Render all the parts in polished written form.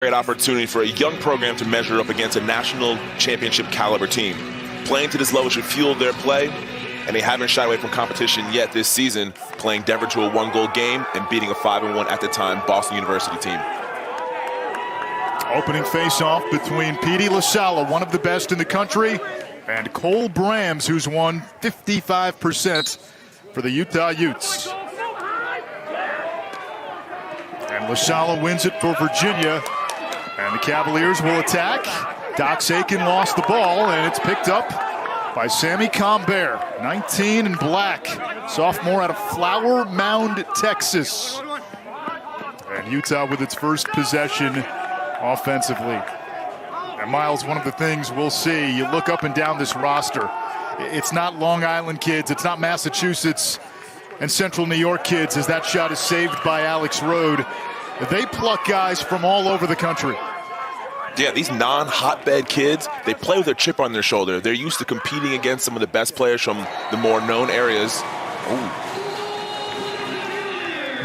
Great opportunity for a young program to measure up against a national championship caliber team. Playing to this level should fuel their play, and they haven't shied away from competition yet this season, playing Denver to a one-goal game and beating a 5-1 at the time Boston University team. Opening face-off between Petey LaSala, one of the best in the country, and Cole Brams, who's won 55% for the Utah Utes. And LaSala wins it for Virginia. And the Cavaliers will attack. Doc Sakin lost the ball, and it's picked up by Sammy Combert, 19 in black, sophomore out of Flower Mound, Texas. And Utah with its first possession offensively. And Miles, one of the things we'll see, you look up and down this roster, it's not Long Island kids, it's not Massachusetts and Central New York kids, as that shot is saved by Alex Rode. They pluck guys from all over the country. Yeah, these non-hotbed kids, they play with a chip on their shoulder. They're used to competing against some of the best players from the more known areas. Ooh.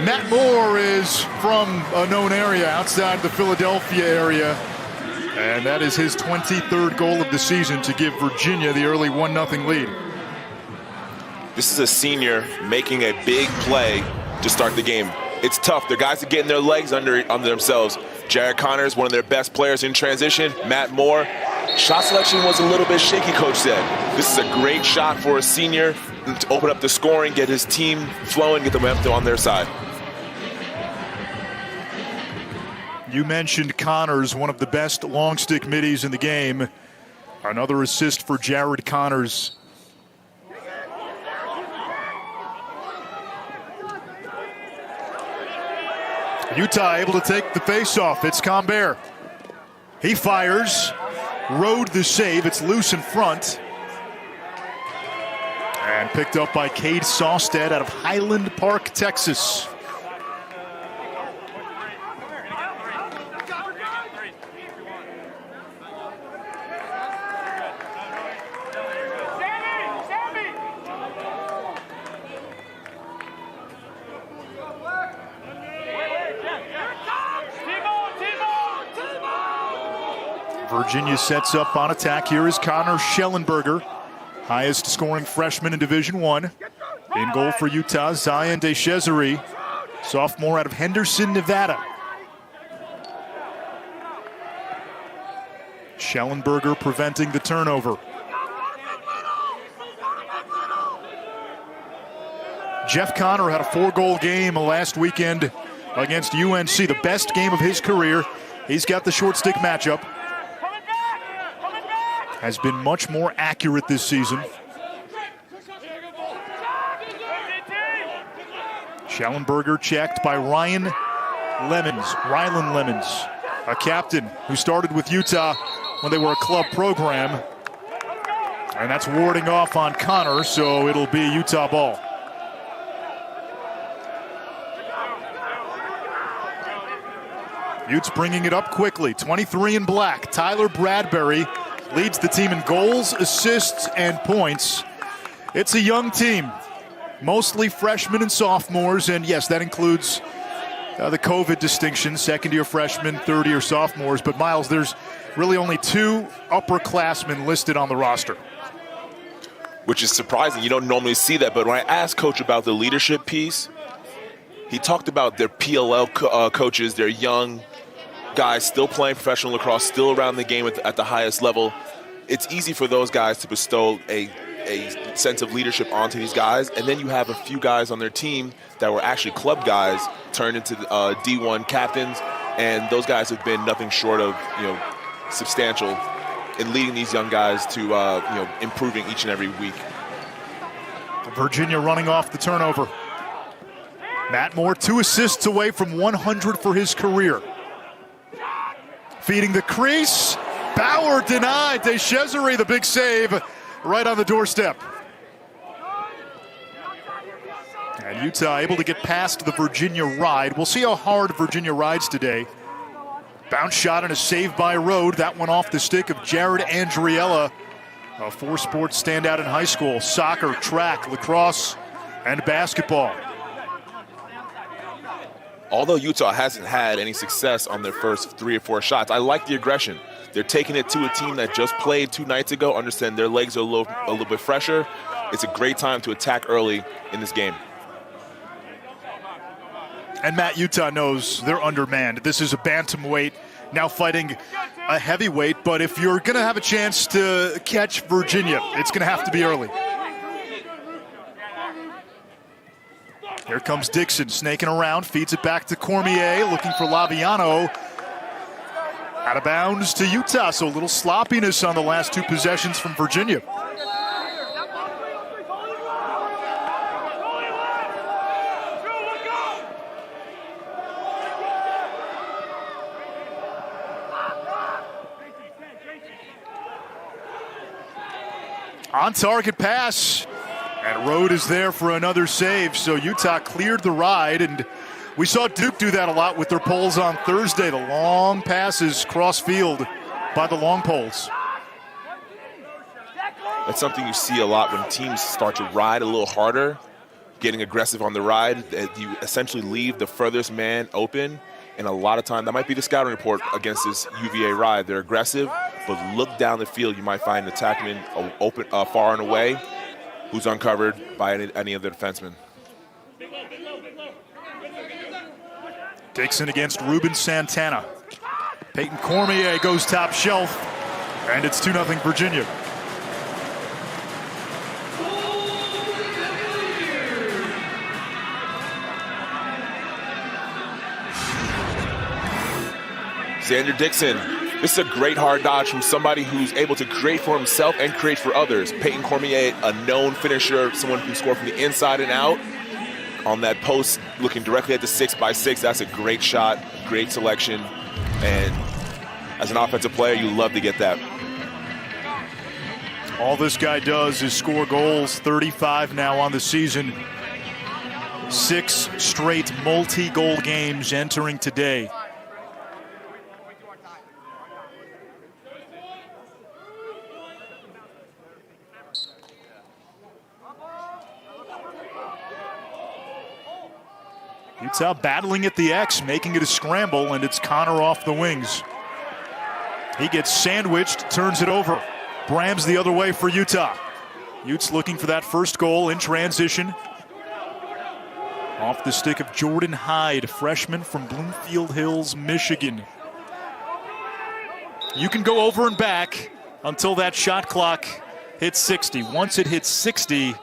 Matt Moore is from a known area outside the Philadelphia area. And that is his 23rd goal of the season to give Virginia the early 1-0 lead. This is a senior making a big play to start the game. It's tough. They're guys that getting their legs under themselves. Jared Connors, one of their best players in transition. Matt Moore. Shot selection was a little bit shaky, coach said. This is a great shot for a senior to open up the scoring, get his team flowing, get the momentum on their side. You mentioned Connors, one of the best long stick middies in the game. Another assist for Jared Connors. Utah able to take the face-off. It's Combert. He fires. Rode the save. It's loose in front. And picked up by Cade Sawstead out of Highland Park, Texas. Virginia sets up on attack. Here is Connor Schellenberger, highest scoring freshman in Division I. In goal for Utah, Zion DeCesare, sophomore out of Henderson, Nevada. Schellenberger preventing the turnover. Jeff Connor had a 4-goal game last weekend against UNC, the best game of his career. He's got the short stick matchup. Has been much more accurate this season. Schellenberger checked by Rylan Lemons, a captain who started with Utah when they were a club program. And that's warding off on Connor, so it'll be Utah ball. Utes bringing it up quickly. 23 in black. Tyler Bradbury leads the team in goals, assists, and points. It's a young team, mostly freshmen and sophomores, and yes, that includes the COVID distinction, second-year freshmen, third-year sophomores. But Miles, there's really only 2 upperclassmen listed on the roster. Which is surprising. You don't normally see that, but when I asked Coach about the leadership piece, he talked about their PLL coaches, their young guys still playing professional lacrosse, still around the game at the highest level. It's easy for those guys to bestow a sense of leadership onto these guys, and then you have a few guys on their team that were actually club guys turned into D1 captains, and those guys have been nothing short of substantial in leading these young guys to improving each and every week. Virginia running off the turnover. Matt Moore 2 assists away from 100 for his career. Feeding the crease. Bauer denied. DeCesare, the big save, right on the doorstep. And Utah able to get past the Virginia ride. We'll see how hard Virginia rides today. Bounce shot and a save by Rode. That one off the stick of Jared Andriella, a 4-sports standout in high school: soccer, track, lacrosse, and basketball. although Utah hasn't had any success on their first 3 or 4 shots, I like the aggression. They're taking it to a team that just played 2 nights ago, understand their legs are a little bit fresher. It's a great time to attack early in this game. And Matt, Utah knows they're undermanned. This is a bantamweight now fighting a heavyweight, but if you're going to have a chance to catch Virginia, it's going to have to be early. Here comes Dixon, snaking around, feeds it back to Cormier, looking for Laviano. Out of bounds to Utah, so a little sloppiness on the last 2 possessions from Virginia. On target pass, and Rode is there for another save, so Utah cleared the ride, and we saw Duke do that a lot with their poles on Thursday, the long passes cross field by the long poles. That's something you see a lot when teams start to ride a little harder, getting aggressive on the ride. You essentially leave the furthest man open, and a lot of time, that might be the scouting report against this UVA ride. They're aggressive, but look down the field, you might find an attackman open far and away who's uncovered by any of the defensemen. Dixon against Ruben Santana. Peyton Cormier goes top shelf, and it's 2-0 Virginia. Xander Dixon, this is a great hard dodge from somebody who's able to create for himself and create for others. Peyton Cormier, a known finisher, someone who can score from the inside and out. On that post, looking directly at the 6x6, that's a great shot, great selection. And as an offensive player, you love to get that. All this guy does is score goals, 35 now on the season. 6 straight multi-goal games entering today. Utah battling at the X, making it a scramble, and it's Connor off the wings. He gets sandwiched, turns it over. Brams the other way for Utah. Utes looking for that first goal in transition. Off the stick of Jordan Hyde, freshman from Bloomfield Hills, Michigan. You can go over and back until that shot clock hits 60. Once it hits 60,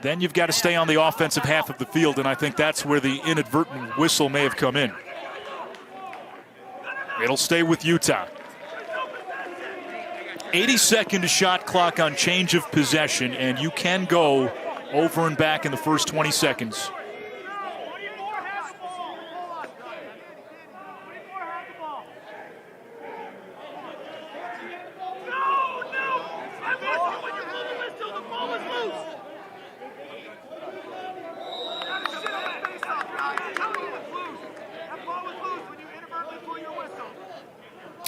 then you've got to stay on the offensive half of the field, and I think that's where the inadvertent whistle may have come in. It'll stay with Utah. 80-second shot clock on change of possession, and you can go over and back in the first 20 seconds.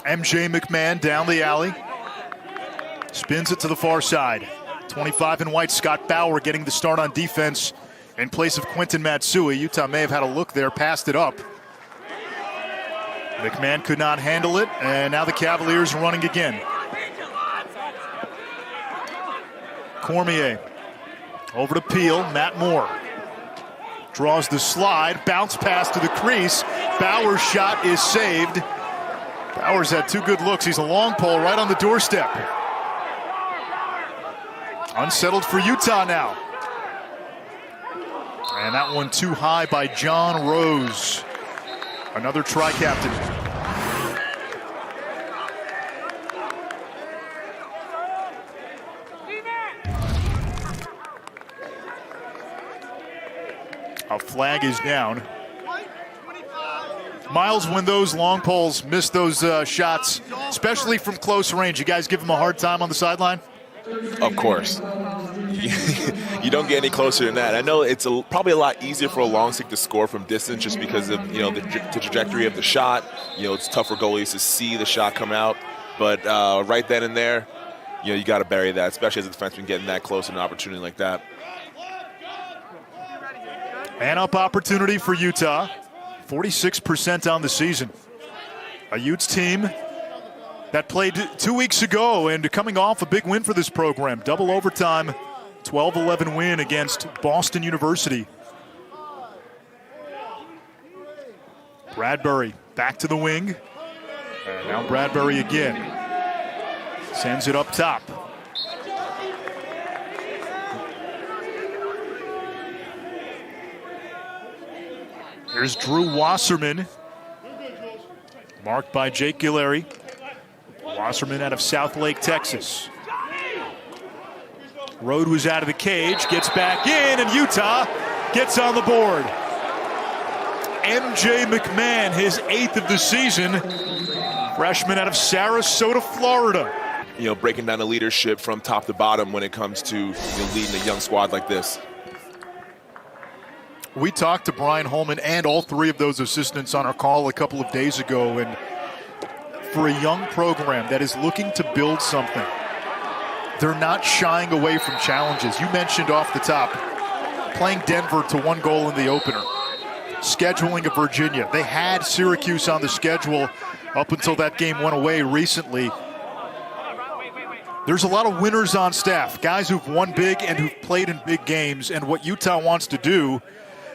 MJ McMahon down the alley. Spins it to the far side. 25 in white, Scott Bauer getting the start on defense in place of Quentin Matsui. Utah may have had a look there, passed it up. McMahon could not handle it, and now the Cavaliers running again. Cormier over to Peel, Matt Moore. Draws the slide, bounce pass to the crease. Bauer's shot is saved. Bauer's had 2 good looks. He's a long pole right on the doorstep. Unsettled for Utah now. And that one too high by John Rose. Another tri-captain. A flag is down. Miles, when those long poles miss those shots, especially from close range, you guys give them a hard time on the sideline? Of course. You don't get any closer than that. I know it's probably a lot easier for a long stick to score from distance just because of the trajectory of the shot. It's tough for goalies to see the shot come out. But right then and there, you got to bury that, especially as a defenseman getting that close to an opportunity like that. Man-up opportunity for Utah. 46% on the season. A Utes team that played 2 weeks ago and coming off a big win for this program. Double overtime, 12-11 win against Boston University. Bradbury back to the wing. And now Bradbury again. Sends it up top. Here's Drew Wasserman. Marked by Jake Guillory. Wasserman out of South Lake, Texas. Rode was out of the cage, gets back in, and Utah gets on the board. MJ McMahon, his 8th of the season. Freshman out of Sarasota, Florida. You know, breaking down the leadership from top to bottom when it comes to leading a young squad like this. We talked to Brian Holman and all 3 of those assistants on our call a couple of days ago, and for a young program that is looking to build something, they're not shying away from challenges. You mentioned off the top, playing Denver to 1 goal in the opener, scheduling of Virginia. They had Syracuse on the schedule up until that game went away recently. There's a lot of winners on staff, guys who've won big and who've played in big games, and what Utah wants to do,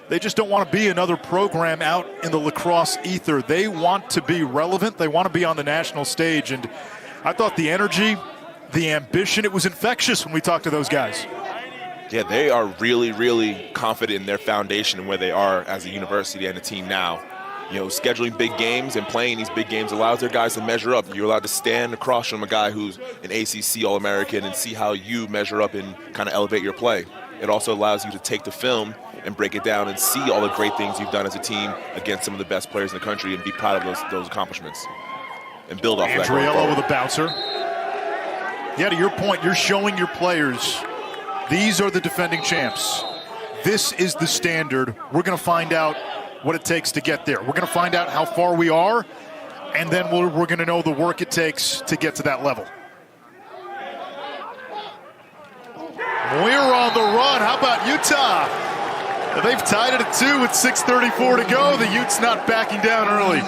they just don't want to be another program out in the lacrosse ether. They want to be relevant. They want to be on the national stage. And I thought the energy, the ambition, it was infectious when we talked to those guys. Yeah, they are really, really confident in their foundation and where they are as a university and a team now. You know, scheduling big games and playing these big games allows their guys to measure up. You're allowed to stand across from a guy who's an ACC All-American and see how you measure up and kind of elevate your play. It also allows you to take the film and break it down and see all the great things you've done as a team against some of the best players in the country and be proud of those accomplishments and build off that. Andriello with a bouncer. Yeah, to your point, you're showing your players, these are the defending champs. This is the standard. We're going to find out what it takes to get there. We're going to find out how far we are, and then we're going to know the work it takes to get to that level. We're on the run. How about Utah? They've tied it at 2 with 6:34 to go. The Utes not backing down early.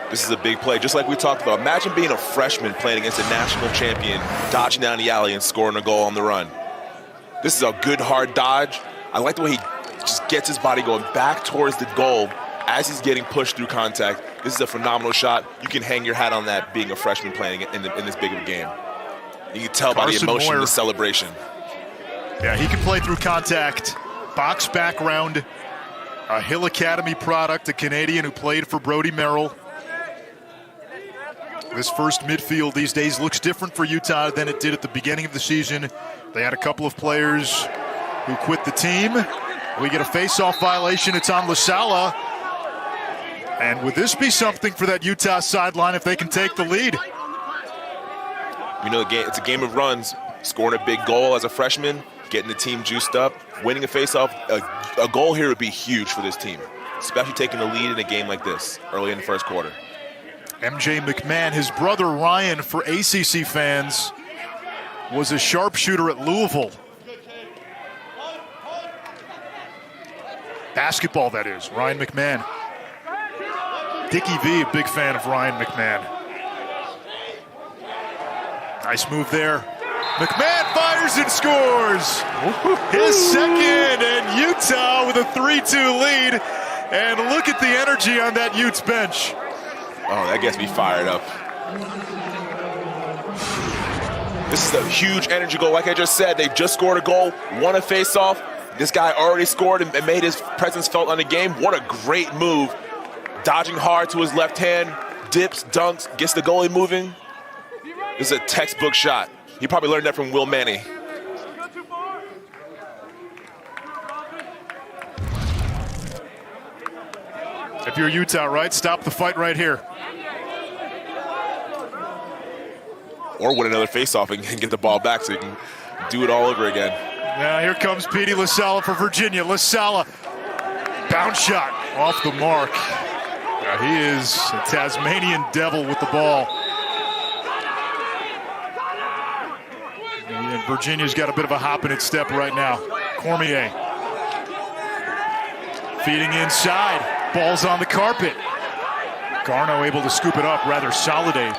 This is a big play, just like we talked about. Imagine being a freshman playing against a national champion, dodging down the alley and scoring a goal on the run. This is a good, hard dodge. I like the way he just gets his body going back towards the goal as he's getting pushed through contact. This is a phenomenal shot. You can hang your hat on that being a freshman playing in this big of a game. You can tell by the emotion and the celebration. Yeah, he can play through contact. Box background, a Hill Academy product, a Canadian who played for Brody Merrill. This first midfield these days looks different for Utah than it did at the beginning of the season. They had a couple of players who quit the team. We get a face-off violation. It's on LaSala. And would this be something for that Utah sideline if they can take the lead? You know, it's a game of runs. Scoring a big goal as a freshman, getting the team juiced up, winning a face-off. A goal here would be huge for this team, especially taking the lead in a game like this early in the first quarter. MJ McMahon, his brother Ryan, for ACC fans, was a sharpshooter at Louisville. Basketball, that is, Ryan McMahon. Dickie V, a big fan of Ryan McMahon. Nice move there. McMahon fires and scores. His second, and Utah with a 3-2 lead. And look at the energy on that Utes bench. Oh, that gets me fired up. This is a huge energy goal. Like I just said, they just scored a goal, won a face-off. This guy already scored and made his presence felt on the game. What a great move. Dodging hard to his left hand, dips, dunks, gets the goalie moving. This is a textbook shot. He probably learned that from Will Manny. If you're Utah, right, stop the fight right here. Or win another faceoff and get the ball back so you can do it all over again. Now here comes Petey LaSala for Virginia. LaSala, bounce shot off the mark. Now he is a Tasmanian devil with the ball. Virginia's got a bit of a hop in its step right now. Cormier feeding inside. Ball's on the carpet. Garneau able to scoop it up, rather Soliday.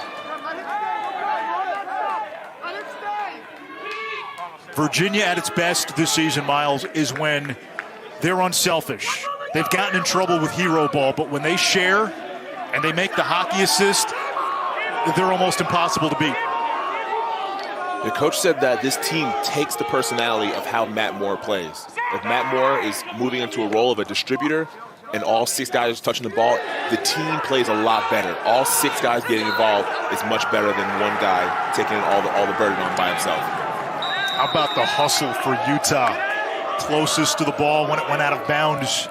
Virginia at its best this season, Miles, is when they're unselfish. They've gotten in trouble with hero ball, but when they share and they make the hockey assist, they're almost impossible to beat. The coach said that this team takes the personality of how Matt Moore plays. If Matt Moore is moving into a role of a distributor and all 6 guys are touching the ball, the team plays a lot better. All 6 guys getting involved is much better than one guy taking all the burden on by himself. How about the hustle for Utah? Closest to the ball when it went out of bounds.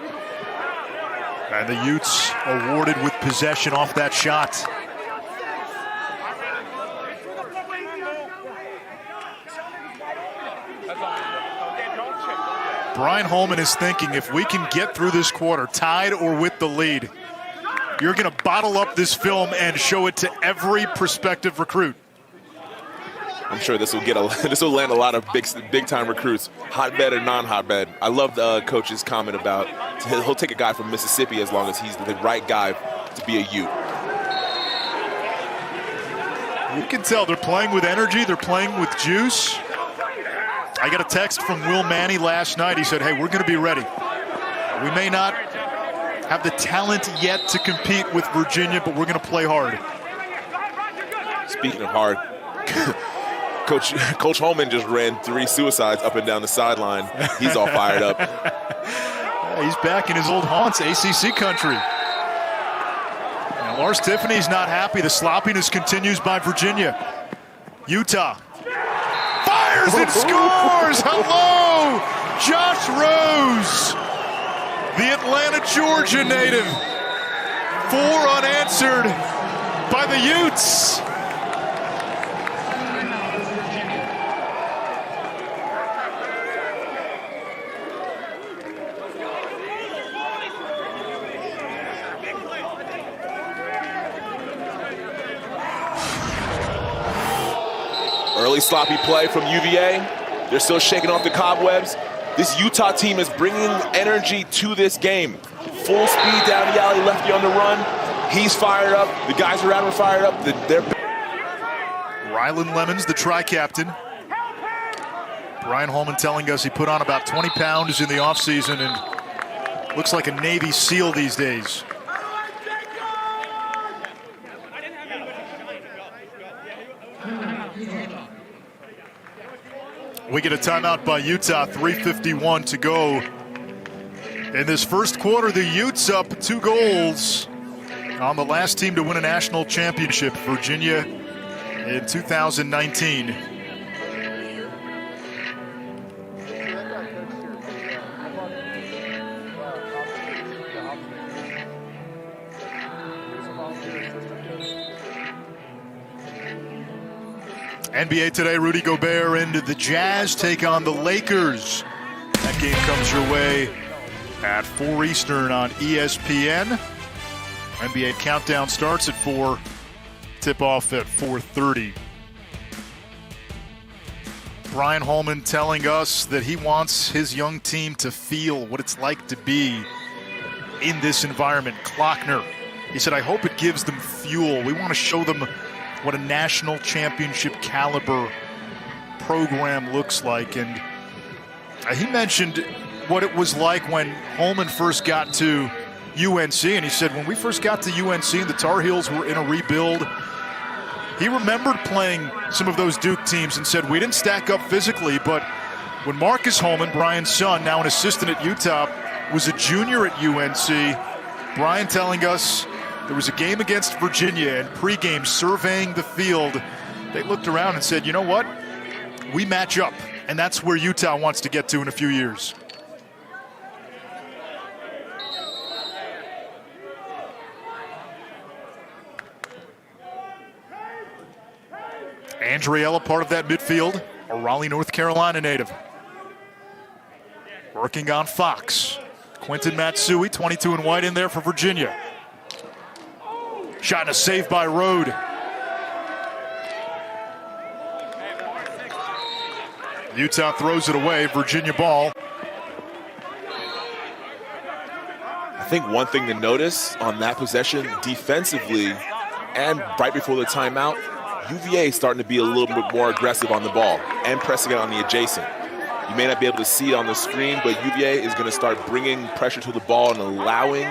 And the Utes awarded with possession off that shot. Brian Holman is thinking, if we can get through this quarter tied or with the lead, you're going to bottle up this film and show it to every prospective recruit. I'm sure this will land a lot of big time recruits, hotbed or non-hotbed. I love the coach's comment about he'll take a guy from Mississippi as long as he's the right guy to be a Ute. You can tell they're playing with energy, they're playing with juice. I got a text from Will Manny last night. He said, hey, we're going to be ready. We may not have the talent yet to compete with Virginia, but we're going to play hard. Speaking of hard, Coach Holman just ran 3 suicides up and down the sideline. He's all fired up. He's back in his old haunts, ACC country. Now, Lars Tiffany's not happy. The sloppiness continues by Virginia. Utah fires and scores! Hello! Josh Rose, the Atlanta, Georgia native. 4 unanswered by the Utes. Early sloppy play from UVA. They're still shaking off the cobwebs. This Utah team is bringing energy to this game. Full speed down the alley, lefty on the run. He's fired up. The guys around him are fired up. Rylan Lemons, the tri-captain. Brian Holman telling us he put on about 20 pounds in the offseason and looks like a Navy SEAL these days. We get a timeout by Utah, 3:51 to go. In this first quarter, the Utes up 2 goals on the last team to win a national championship, Virginia, in 2019. NBA today, Rudy Gobert and the Jazz take on the Lakers. That game comes your way at 4 Eastern on ESPN. NBA countdown starts at 4, tip-off at 4:30. Brian Holman telling us that he wants his young team to feel what it's like to be in this environment. Klockner, he said, I hope it gives them fuel. We want to show them what a national championship caliber program looks like. And he mentioned what it was like when Holman first got to UNC. And he said, when we first got to UNC and the Tar Heels were in a rebuild, he remembered playing some of those Duke teams and said, we didn't stack up physically, but when Marcus Holman, Brian's son, now an assistant at Utah, was a junior at UNC, Brian telling us there was a game against Virginia, and pregame surveying the field, they looked around and said, you know what? We match up, and that's where Utah wants to get to in a few years. Andriella, part of that midfield, a Raleigh, North Carolina native. Working on Fox. Quentin Matsui, 22 and white in there for Virginia. Shot and a save by Rode. Utah throws it away. Virginia ball. I think one thing to notice on that possession defensively and right before the timeout, UVA is starting to be a little bit more aggressive on the ball and pressing it on the adjacent. You may not be able to see it on the screen, but UVA is going to start bringing pressure to the ball and allowing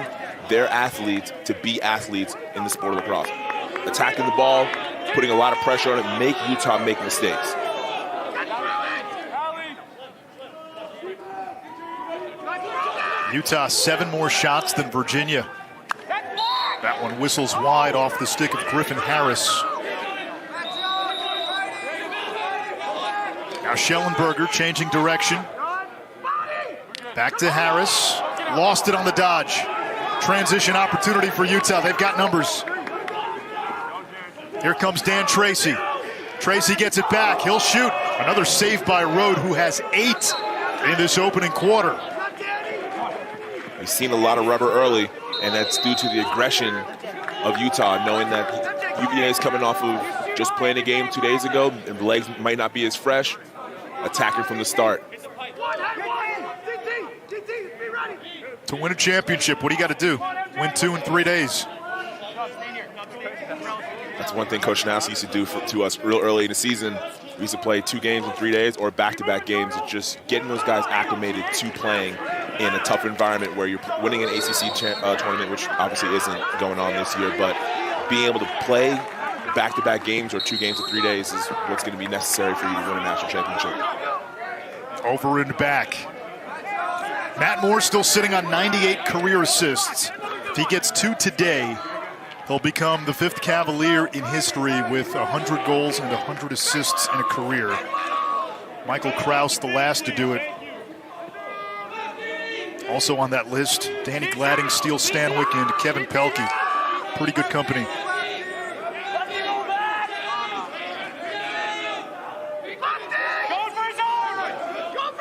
their athletes to be athletes in the sport of lacrosse. Attacking the ball, putting a lot of pressure on it, make Utah make mistakes. Utah 7 more shots than Virginia. That one whistles wide off the stick of Griffin Harris. Now Schellenberger changing direction. Back to Harris. Lost it on the dodge. Transition opportunity for Utah. They've got numbers. Here comes Dan Tracy. Tracy gets it back. He'll shoot. Another save by Rode, who has 8 in this opening quarter. We've seen a lot of rubber early, and that's due to the aggression of Utah, knowing that UVA is coming off of just playing a game 2 days ago, and the legs might not be as fresh. Attacking from the start. To win a championship, what do you got to do? Win 2 in 3 days. That's one thing Coach Nasty used to do to us real early in the season. We used to play 2 games in 3 days or back-to-back games. It's just getting those guys acclimated to playing in a tough environment where you're winning an ACC tournament, which obviously isn't going on this year, but being able to play back-to-back games or 2 games in 3 days is what's going to be necessary for you to win a national championship. Over and back. Matt Moore still sitting on 98 career assists. If he gets 2 today, he'll become the 5th Cavalier in history with 100 goals and 100 assists in a career. Michael Krause, the last to do it. Also on that list, Danny Gladding, Steele Stanwyck, and Kevin Pelkey. Pretty good company.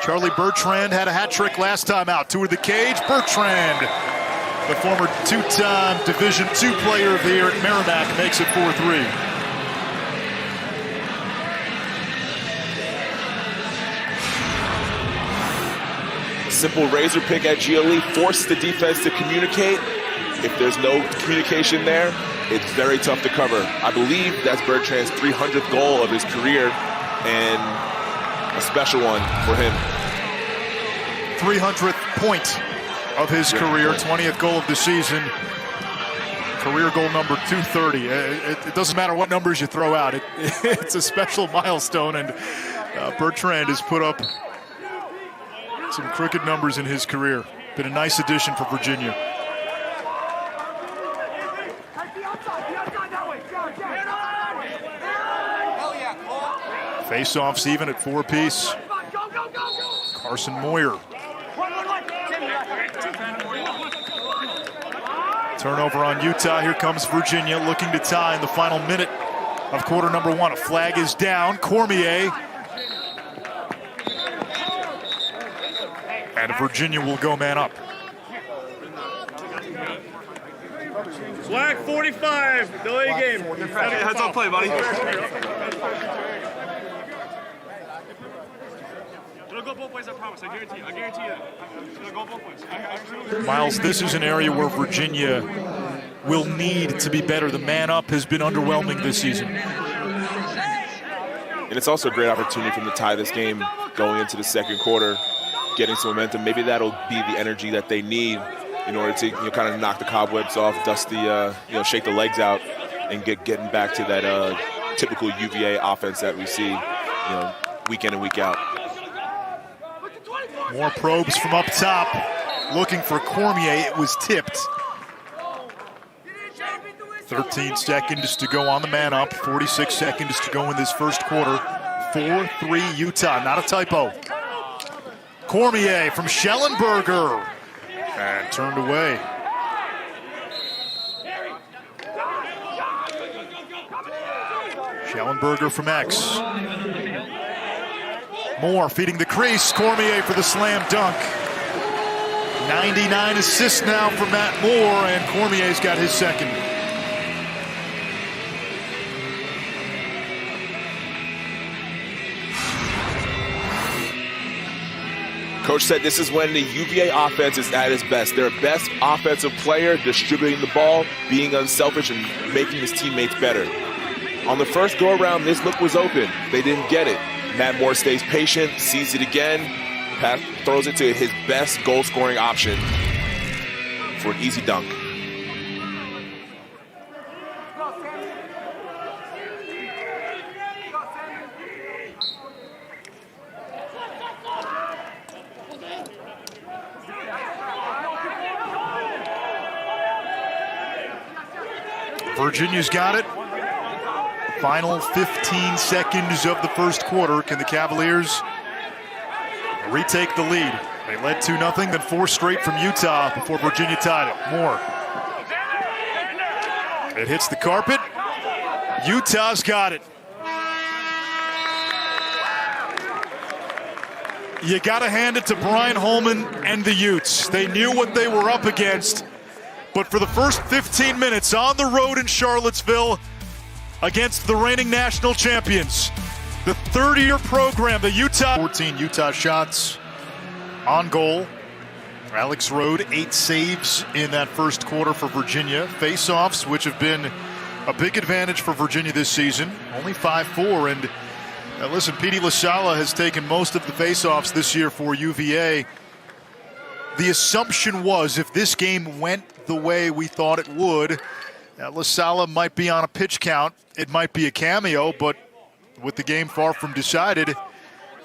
Charlie Bertrand had a hat trick last time out. Toward the cage, Bertrand, the former 2-time Division II Player of the Year at Merrimack, makes it 4-3. Simple razor pick at GLE, force the defense to communicate. If there's no communication there, it's very tough to cover. I believe that's Bertrand's 300th goal of his career, and a special one for him. 300th point of his career, 20th goal of the season. Career goal number 230. It doesn't matter what numbers you throw out. It's a special milestone, and Bertrand has put up some crooked numbers in his career. Been a nice addition for Virginia. Face-offs even at 4-piece. Carson Moyer. Turnover on Utah. Here comes Virginia looking to tie in the final minute of quarter number 1. A flag is down. Cormier. And Virginia will go man up. Flag 45. Delay game. Heads up play, buddy. It'll go both ways, I promise. I guarantee you. It'll go both ways. Miles, this is an area where Virginia will need to be better. The man up has been underwhelming this season. And it's also a great opportunity for them to tie this game going into the second quarter, getting some momentum. Maybe that'll be the energy that they need in order to kind of knock the cobwebs off, dust the shake the legs out, and getting back to that typical UVA offense that we see week in and week out. More probes from up top, looking for Cormier. It was tipped. 13 seconds to go on the man up. 46 seconds to go in this first quarter. 4-3 Utah, not a typo. Cormier from Schellenberger. And turned away. Schellenberger from X. Moore feeding the crease. Cormier for the slam dunk. 99 assists now for Matt Moore, and Cormier's got his second. Coach said this is when the UVA offense is at its best. Their best offensive player distributing the ball, being unselfish, and making his teammates better. On the first go-around, this look was open. They didn't get it. Matt Moore stays patient, sees it again, throws it to his best goal-scoring option for an easy dunk. Virginia's got it. Final 15 seconds of the first quarter. Can the Cavaliers retake the lead? They led 2-0, then 4 straight from Utah before Virginia tied it. Moore. It hits the carpet. Utah's got it. You got to hand it to Brian Holman and the Utes. They knew what they were up against. But for the first 15 minutes on the road in Charlottesville against the reigning national champions, the third-year program, the Utah. 14 Utah shots on goal. Alex Rode, 8 saves in that first quarter for Virginia. Face-offs, which have been a big advantage for Virginia this season. Only 5-4. And listen, Petey LaSala has taken most of the face-offs this year for UVA. The assumption was if this game went the way we thought it would, LaSala might be on a pitch count. It might be a cameo, but with the game far from decided,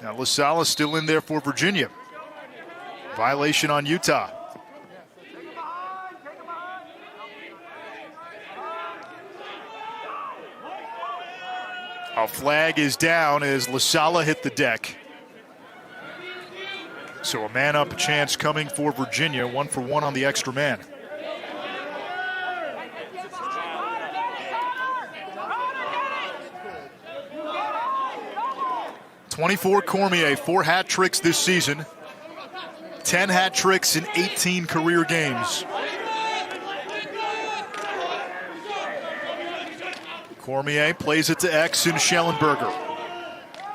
LaSala's still in there for Virginia. Violation on Utah. A flag is down as LaSala hit the deck. So a man-up chance coming for Virginia, 1-for-1 on the extra man. (24) Cormier, 4 hat tricks this season, 10 hat tricks in 18 career games. Cormier plays it to X and Schellenberger.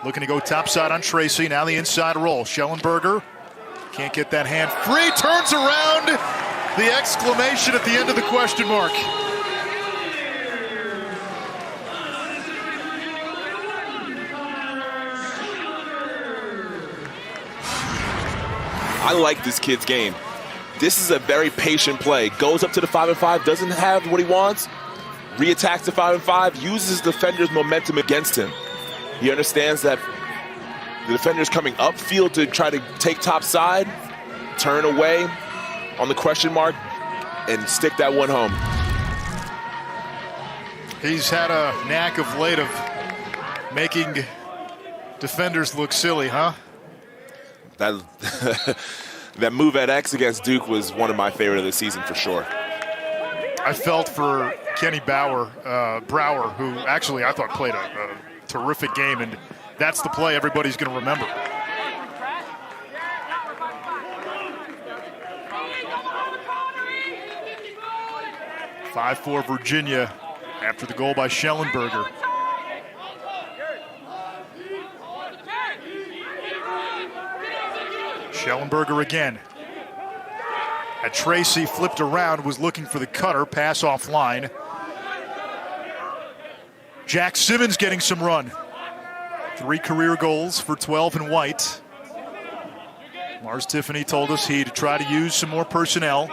Looking to go topside on Tracy, now the inside roll. Schellenberger can't get that hand free, turns around, the exclamation at the end of the question mark. I like this kid's game. This is a very patient play. Goes up to the 5-and-5, doesn't have what he wants, reattacks the 5-and-5, uses the defender's momentum against him. He understands that the defender's coming upfield to try to take top side, turn away on the question mark, and stick that one home. He's had a knack of late of making defenders look silly, huh? That move at X against Duke was one of my favorite of the season for sure. I felt for Kenny Brower, who actually I thought played a terrific game, and that's the play everybody's going to remember. (5-4) Virginia after the goal by Schellenberger. Schellenberger again. At Tracy, flipped around, was looking for the cutter, pass offline. Jack Simmons getting some run. 3 career goals for 12 and white. Lars Tiffany told us he'd try to use some more personnel.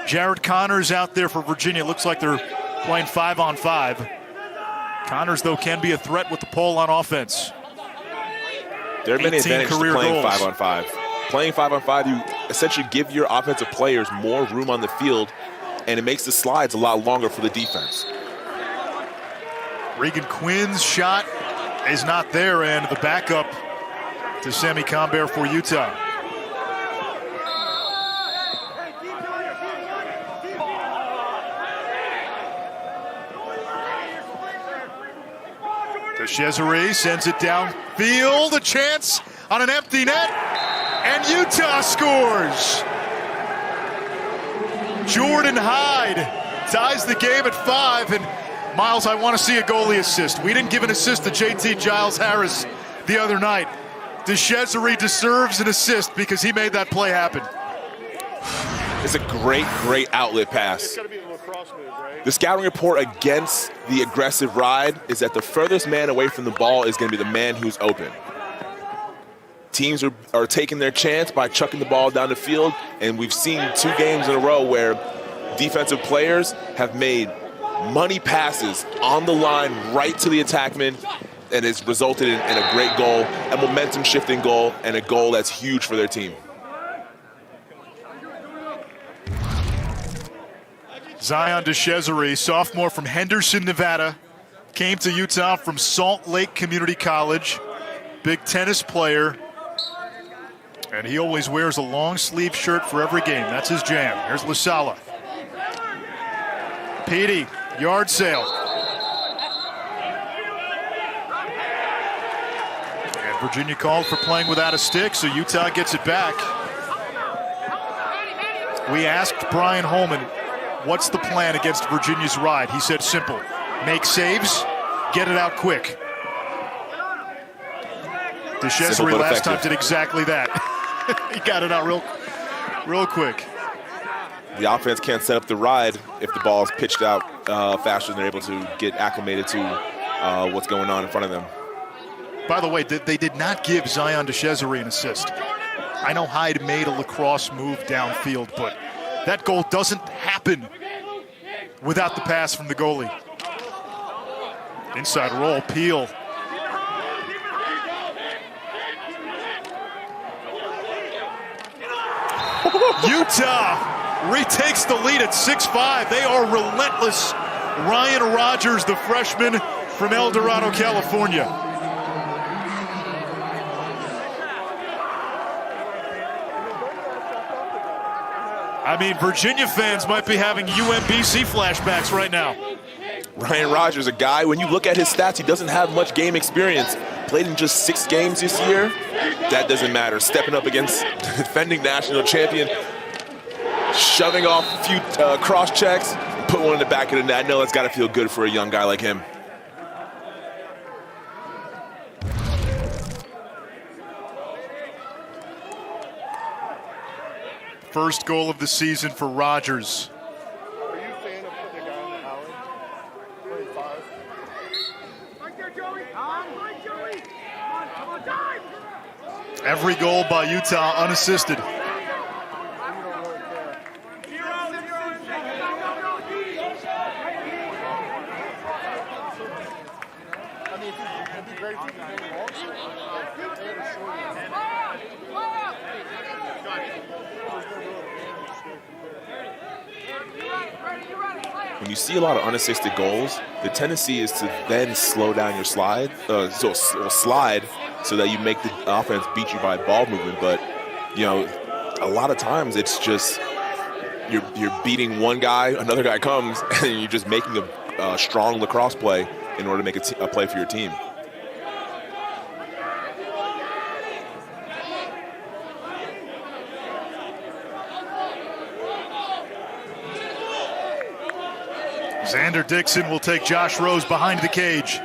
Jared Connors out there for Virginia. Looks like they're playing 5-on-5. Connors, though, can be a threat with the pole on offense. There are many advantages to playing goals. 5-on-5. Playing 5-on-5, you essentially give your offensive players more room on the field, and it makes the slides a lot longer for the defense. Regan Quinn's shot is not there, and the backup to Sammy Combert for Utah. DeCesare sends it downfield, a chance on an empty net, and Utah scores. Jordan Hyde ties the game at 5, and Miles, I want to see a goalie assist. We didn't give an assist to JT Giles Harris the other night. DeCesare deserves an assist because he made that play happen. It's a great, great outlet pass. It's gotta be a lacrosse move, right? The scouting report against the aggressive ride is that the furthest man away from the ball is going to be the man who's open. Teams are taking their chance by chucking the ball down the field, and we've seen 2 games in a row where defensive players have made money passes on the line right to the attackman, and it's resulted in a great goal, a momentum-shifting goal, and a goal that's huge for their team. Zion DeCesare, sophomore from Henderson, Nevada, came to Utah from Salt Lake Community College. Big tennis player, and he always wears a long sleeve shirt for every game. That's his jam. Here's Lasala. Petey, yard sale. And Virginia called for playing without a stick, so Utah gets it back. We asked Brian Holman, what's the plan against Virginia's ride? He said simple, make saves, get it out quick. DeCesare last time did exactly that. He got it out real quick. The offense can't set up the ride if the ball is pitched out faster than they're able to get acclimated to what's going on in front of them. By the way, they did not give Zion DeCesare an assist. I know Hyde made a lacrosse move downfield, but that goal doesn't happen without the pass from the goalie. Inside roll, Peel. Utah retakes the lead at 6-5. They are relentless. Ryan Rogers, the freshman from El Dorado, California. I mean, Virginia fans might be having UMBC flashbacks right now. Ryan Rogers, a guy, when you look at his stats, he doesn't have much game experience. Played in just 6 games this year. That doesn't matter. Stepping up against the defending national champion, shoving off a few cross checks, put one in the back of the net. I know that's got to feel good for a young guy like him. First goal of the season for Rogers. Are you a fan of putting a guy on the alley? Playing 5? Right there, Joey! Right, Joey! Come on, dive! Every goal by Utah unassisted. When you see a lot of unassisted goals, the tendency is to then slow down your slide, slide, so that you make the offense beat you by ball movement. But you know, a lot of times it's just you're beating one guy, another guy comes, and you're just making a strong lacrosse play in order to make a play for your team. Xander Dixon will take Josh Rose behind the cage.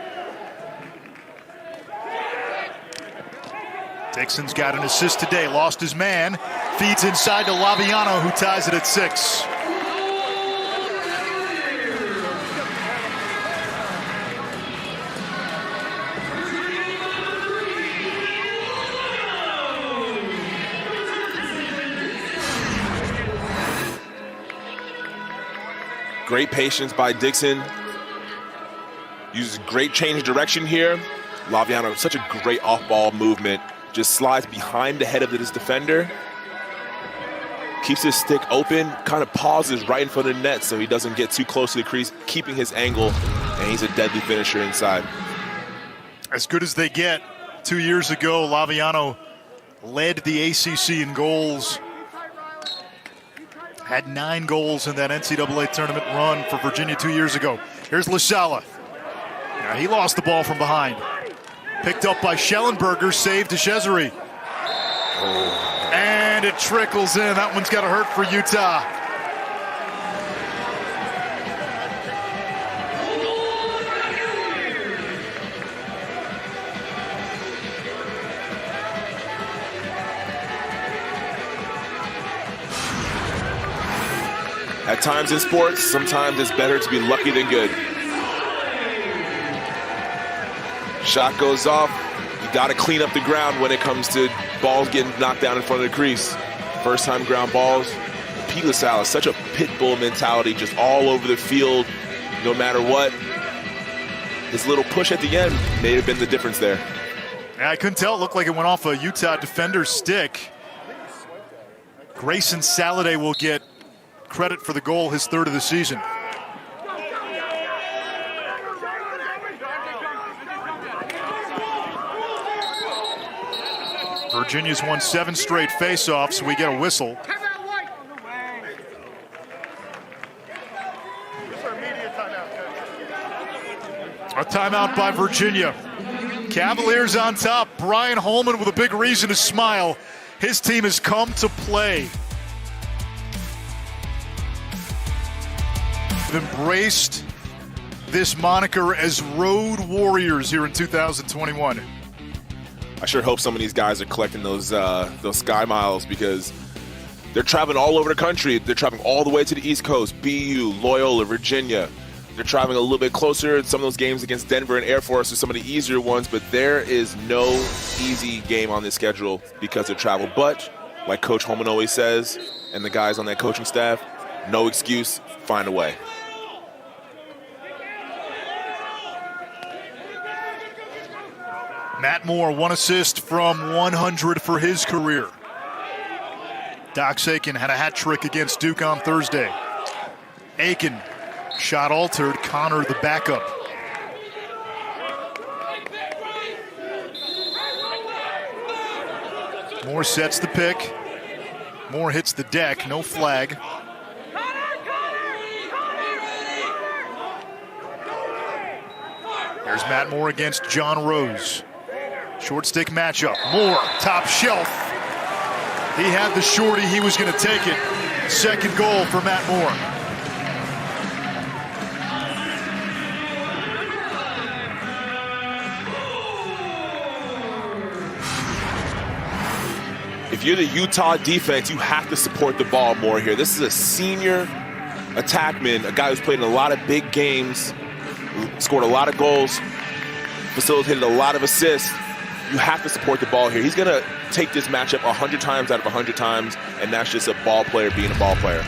Dixon's got an assist today, lost his man, feeds inside to Laviano, who ties it at 6. Great patience by Dixon. Uses great change of direction here. Laviano, such a great off-ball movement. Just slides behind the head of this defender. Keeps his stick open, kind of pauses right in front of the net so he doesn't get too close to the crease, keeping his angle, and he's a deadly finisher inside. As good as they get. 2 years ago, Laviano led the ACC in goals. Had 9 goals in that NCAA tournament run for Virginia 2 years ago. Here's Lasala. Now he lost the ball from behind. Picked up by Schellenberger, saved DeCesare. And it trickles in. That one's got to hurt for Utah. At times in sports, sometimes it's better to be lucky than good. Shot goes off. You got to clean up the ground when it comes to balls getting knocked down in front of the crease. First time ground balls. Pete LaSalle, such a pit bull mentality, just all over the field, no matter what. His little push at the end may have been the difference there. Yeah, I couldn't tell. It looked like it went off a Utah defender's stick. Grayson Saladay will get credit for the goal, his third of the season. Virginia's won 7 straight faceoffs. We get a whistle. A timeout by Virginia. Cavaliers on top. Brian Holman with a big reason to smile. His team has come to play. They've embraced this moniker as Road Warriors here in 2021. I sure hope some of these guys are collecting those Sky Miles, because they're traveling all over the country. They're traveling all the way to the East Coast, BU, Loyola, Virginia. They're traveling a little bit closer. Some of those games against Denver and Air Force are some of the easier ones, but there is no easy game on this schedule because of travel. But like Coach Holman always says, and the guys on that coaching staff, no excuse, find a way. Matt Moore, 1 assist from 100 for his career. Doc Aiken had a hat trick against Duke on Thursday. Aiken, shot altered, Connor the backup. Moore sets the pick. Moore hits the deck, no flag. There's Matt Moore against John Rose. Short stick matchup. Moore, top shelf. He had the shorty, he was going to take it. Second goal for Matt Moore. If you're the Utah defense, you have to support the ball more here. This is a senior attackman, a guy who's played in a lot of big games, scored a lot of goals, facilitated a lot of assists. You have to support the ball here. He's going to take this matchup 100 times out of 100 times, and that's just a ball player being a ball player.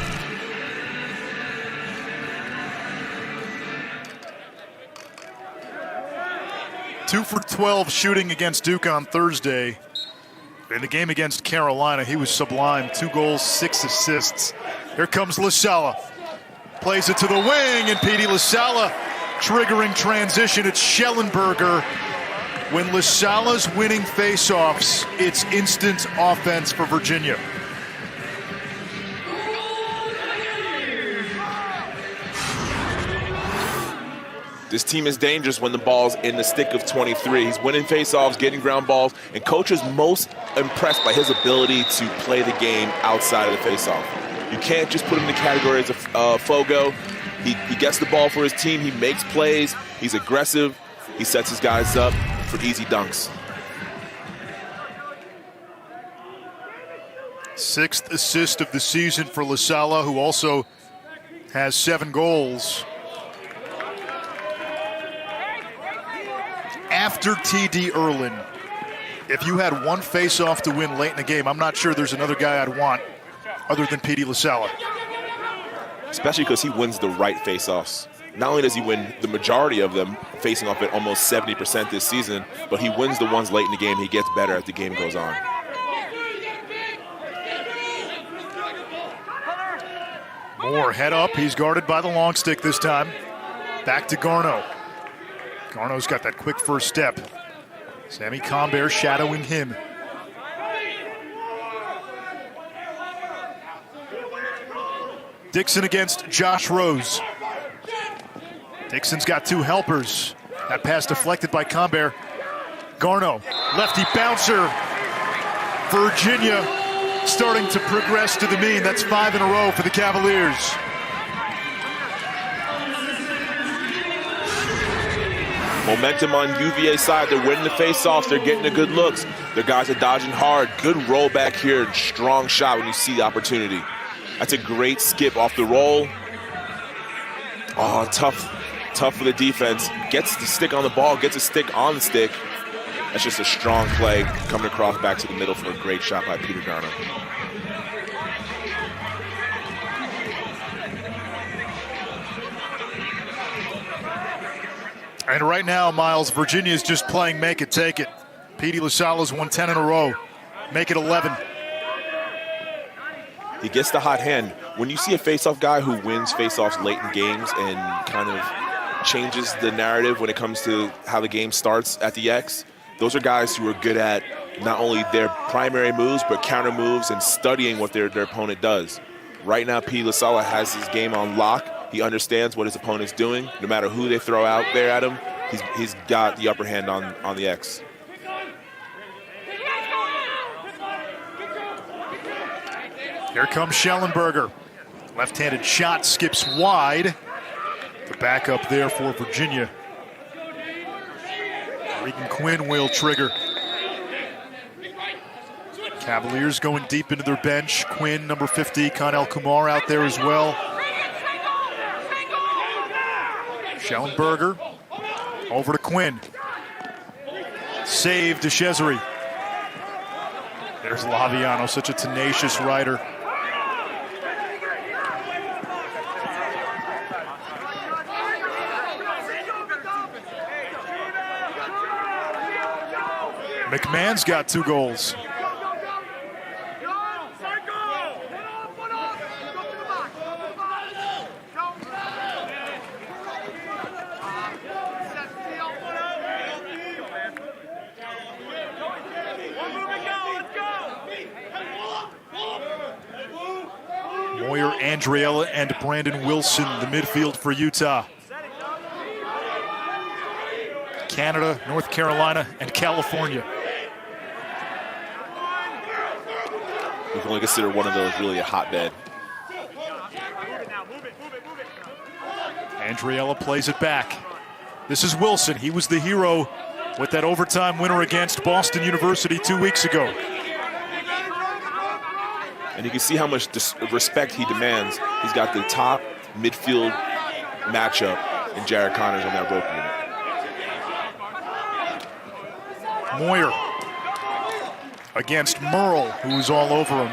Two for 12 shooting against Duke on Thursday. In the game against Carolina, he was sublime. 2 goals, 6 assists. Here comes LaSalle. Plays it to the wing, and Petey LaSalle triggering transition. It's Schellenberger. When LaSalle's winning faceoffs, it's instant offense for Virginia. This team is dangerous when the ball's in the stick of 23. He's winning faceoffs, getting ground balls, and coach is most impressed by his ability to play the game outside of the faceoff. You can't just put him in the categories of Fogo. He gets the ball for his team. He makes plays. He's aggressive. He sets his guys up for easy dunks. 6th assist of the season for LaSalle, who also has 7 goals. After T.D. Erlin, if you had one face-off to win late in the game, I'm not sure there's another guy I'd want other than Petey LaSalle. Especially because he wins the right face-offs. Not only does he win the majority of them, facing off at almost 70% this season, but he wins the ones late in the game. He gets better as the game goes on. Moore head up. He's guarded by the long stick this time. Back to Garneau. Garneau's got that quick first step. Sammy Combear shadowing him. Dixon against Josh Rose. Dixon's got 2 helpers. That pass deflected by Combear. Garneau, lefty bouncer. Virginia starting to progress to the mean. That's 5 in a row for the Cavaliers. Momentum on UVA's side. They're winning the face-offs. They're getting the good looks. Their guys are dodging hard. Good roll back here and strong shot when you see the opportunity. That's a great skip off the roll. Oh, tough for the defense. Gets the stick on the ball, gets a stick on the stick. That's just a strong play coming across back to the middle for a great shot by Peter Garner. And right now, Miles, Virginia is just playing make it, take it. Petey LaSala's won 10 in a row. Make it 11. He gets the hot hand. When you see a face-off guy who wins face-offs late in games and kind of changes the narrative when it comes to how the game starts at the X, those are guys who are good at not only their primary moves, but counter moves and studying what their opponent does. Right now, Petey LaSala has his game on lock. He understands what his opponent's doing. No matter who they throw out there at him, he's got the upper hand on the X. Here comes Schellenberger. Left-handed shot skips wide. The backup there for Virginia. Regan Quinn will trigger. Cavaliers going deep into their bench. Quinn, number 50, Connell Kumar out there as well. Schellenberger over to Quinn. Save to Chessery. There's Laviano, such a tenacious rider. McMahon's got 2 goals. Moyer, Andriella, and Brandon Wilson, the midfield for Utah. Canada, North Carolina, and California. We can only consider one of those really a hotbed. Andriella plays it back. This is Wilson. He was the hero with that overtime winner against Boston University 2 weeks ago. And you can see how much respect he demands. He's got the top midfield matchup in Jared Connors on that rope unit. Moyer against Merle, who's all over him.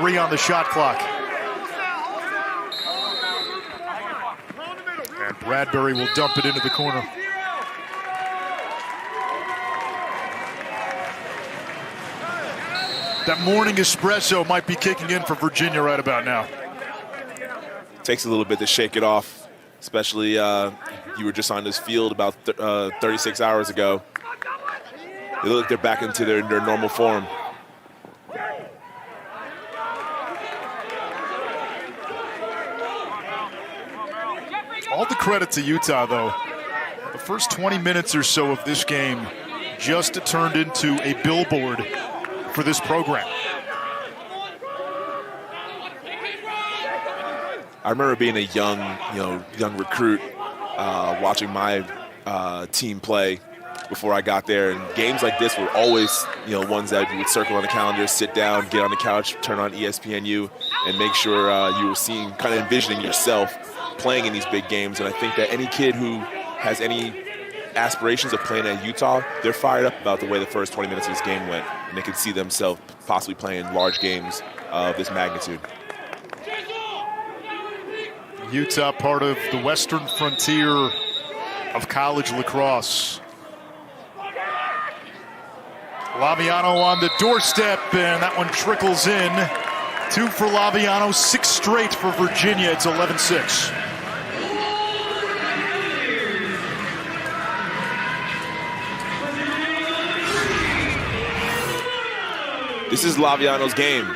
3 on the shot clock. And Bradbury will dump it into the corner. That morning espresso might be kicking in for Virginia right about now. Takes a little bit to shake it off, especially you were just on this field about 36 hours ago. They look like they're back into their normal form. All the credit to Utah, though. The first 20 minutes or so of this game just turned into a billboard for this program. I remember being a young recruit, watching my team play before I got there, and games like this were always, ones that you would circle on the calendar, sit down, get on the couch, turn on ESPNU, and make sure you were seeing, kind of envisioning yourself playing in these big games. And I think that any kid who has any aspirations of playing at Utah, they're fired up about the way the first 20 minutes of this game went, and they could see themselves possibly playing large games of this magnitude. Utah, part of the western frontier of college lacrosse. Laviano on the doorstep, and that one trickles in. 2 for Laviano, 6 straight for Virginia. It's 11-6. This is Laviano's game.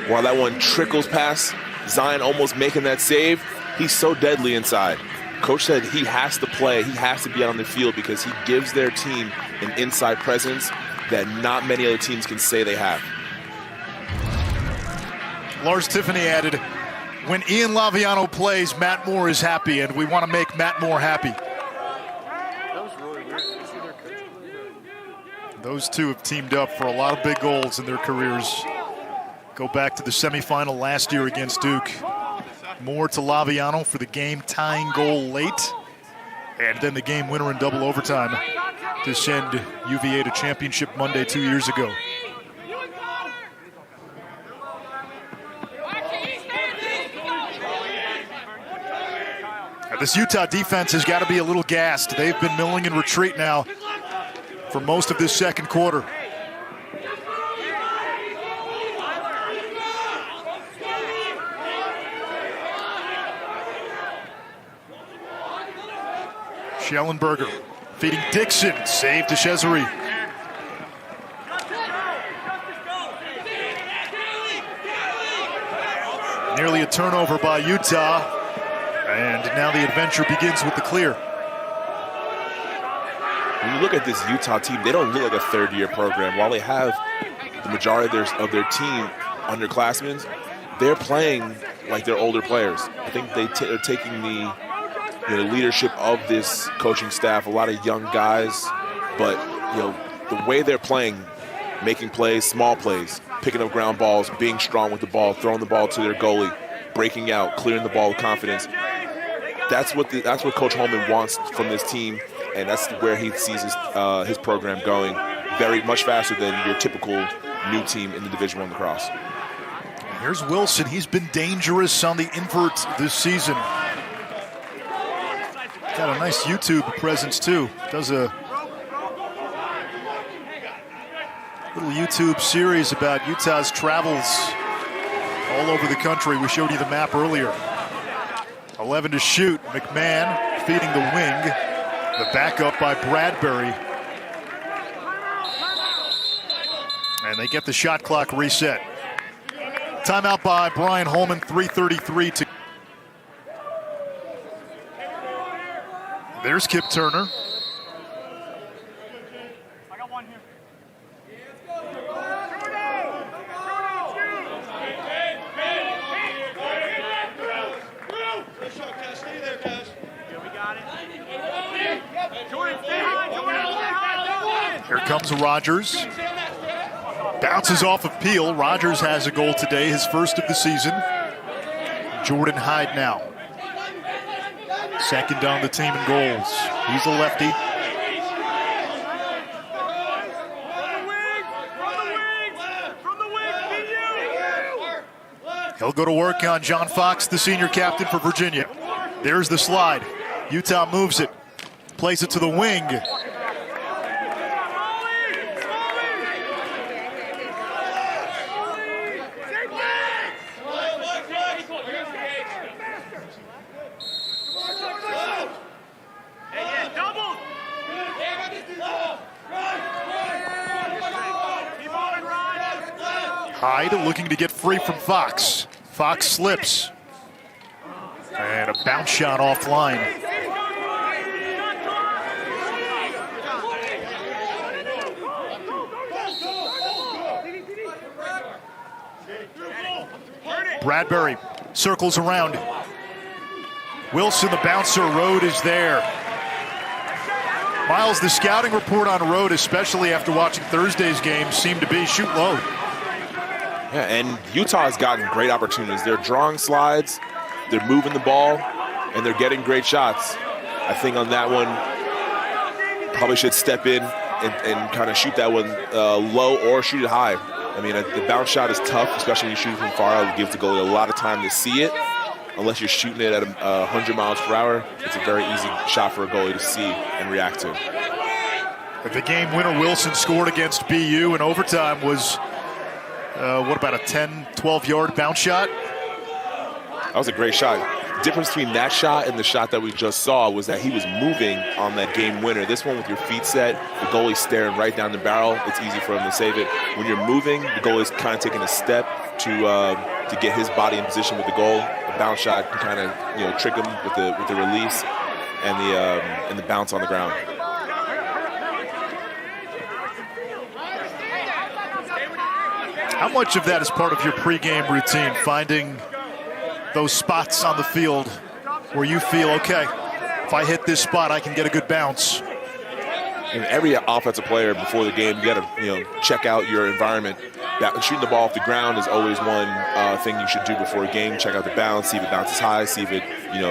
While that one trickles past Zion, almost making that save, he's so deadly inside. Coach said he has to play, he has to be out on the field because he gives their team an inside presence that not many other teams can say they have. Lars Tiffany added, when Ian Laviano plays, Matt Moore is happy, and we want to make Matt Moore happy. That was really weird. Did you see their coach? Those two have teamed up for a lot of big goals in their careers. Go back to the semifinal last year against Duke. Moore to Laviano for the game-tying goal late. And then the game winner in double overtime to send UVA to championship Monday 2 years ago. Now, this Utah defense has got to be a little gassed. They've been milling in retreat now for most of this second quarter. Schellenberger feeding Dixon, save to Cesare. Nearly a turnover by Utah, and now the adventure begins with the clear. When you look at this Utah team, they don't look like a third-year program. While they have the majority of their team underclassmen, they're playing like they're older players. I think they're taking the leadership of this coaching staff, a lot of young guys, but the way they're playing, making plays, small plays, picking up ground balls, being strong with the ball, throwing the ball to their goalie, breaking out, clearing the ball with confidence. That's what Coach Holman wants from this team, and that's where he sees his program going very much faster than your typical new team in the Division I lacrosse. Here's Wilson. He's been dangerous on the invert this season. Got a nice YouTube presence too. Does a little YouTube series about Utah's travels all over the country. We showed you the map earlier. 11 to shoot. McMahon feeding the wing. The backup by Bradbury. And they get the shot clock reset. Timeout by Brian Holman, 3:33 to. There's Kip Turner. I got one here. Here comes Rogers. Bounces off of Peel. Rogers has a goal today, his first of the season. Jordan Hyde now. Second on the team in goals. He's a lefty. He'll go to work on John Fox, the senior captain for Virginia. There's the slide. Utah moves it. Plays it to the wing. Hyde looking to get free from Fox. Fox slips. And a bounce shot offline. Bradbury circles around. Wilson, the bouncer. Road is there. Miles, the scouting report on Road, especially after watching Thursday's game, seemed to be shoot low. Yeah, and Utah has gotten great opportunities. They're drawing slides, they're moving the ball, and they're getting great shots. I think on that one, probably should step in and kind of shoot that one low or shoot it high. I mean, the bounce shot is tough, especially when you shoot from far out. It gives the goalie a lot of time to see it. Unless you're shooting it at 100 miles per hour, it's a very easy shot for a goalie to see and react to. The game winner Wilson scored against BU in overtime was, what about a 10, 12-yard bounce shot? That was a great shot. The difference between that shot and the shot that we just saw was that he was moving on that game winner. This one with your feet set, the goalie's staring right down the barrel. It's easy for him to save it. When you're moving, the goalie's kind of taking a step to get his body in position with the goal. The bounce shot can kind of trick him with the release and the bounce on the ground. How much of that is part of your pregame routine, finding those spots on the field where you feel, okay, if I hit this spot, I can get a good bounce? And every offensive player before the game, you got to check out your environment. shooting the ball off the ground is always one thing you should do before a game. Check out the balance, see if it bounces high, see if it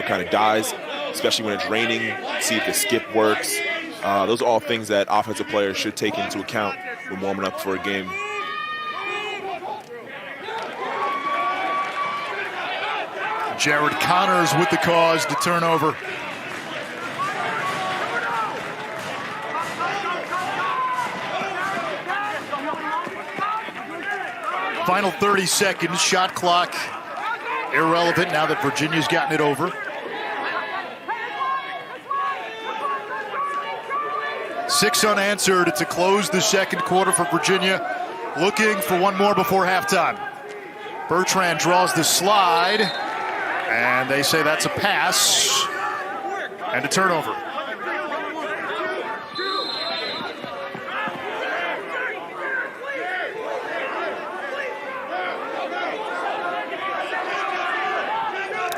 kind of dies, especially when it's raining, see if the skip works. Those are all things that offensive players should take into account when warming up for a game. Jared Connors with the cause to turnover. Final 30 seconds, shot clock irrelevant now that Virginia's gotten it over. 6 unanswered to close the second quarter for Virginia, looking for one more before halftime. Bertrand draws the slide, and they say that's a pass and a turnover.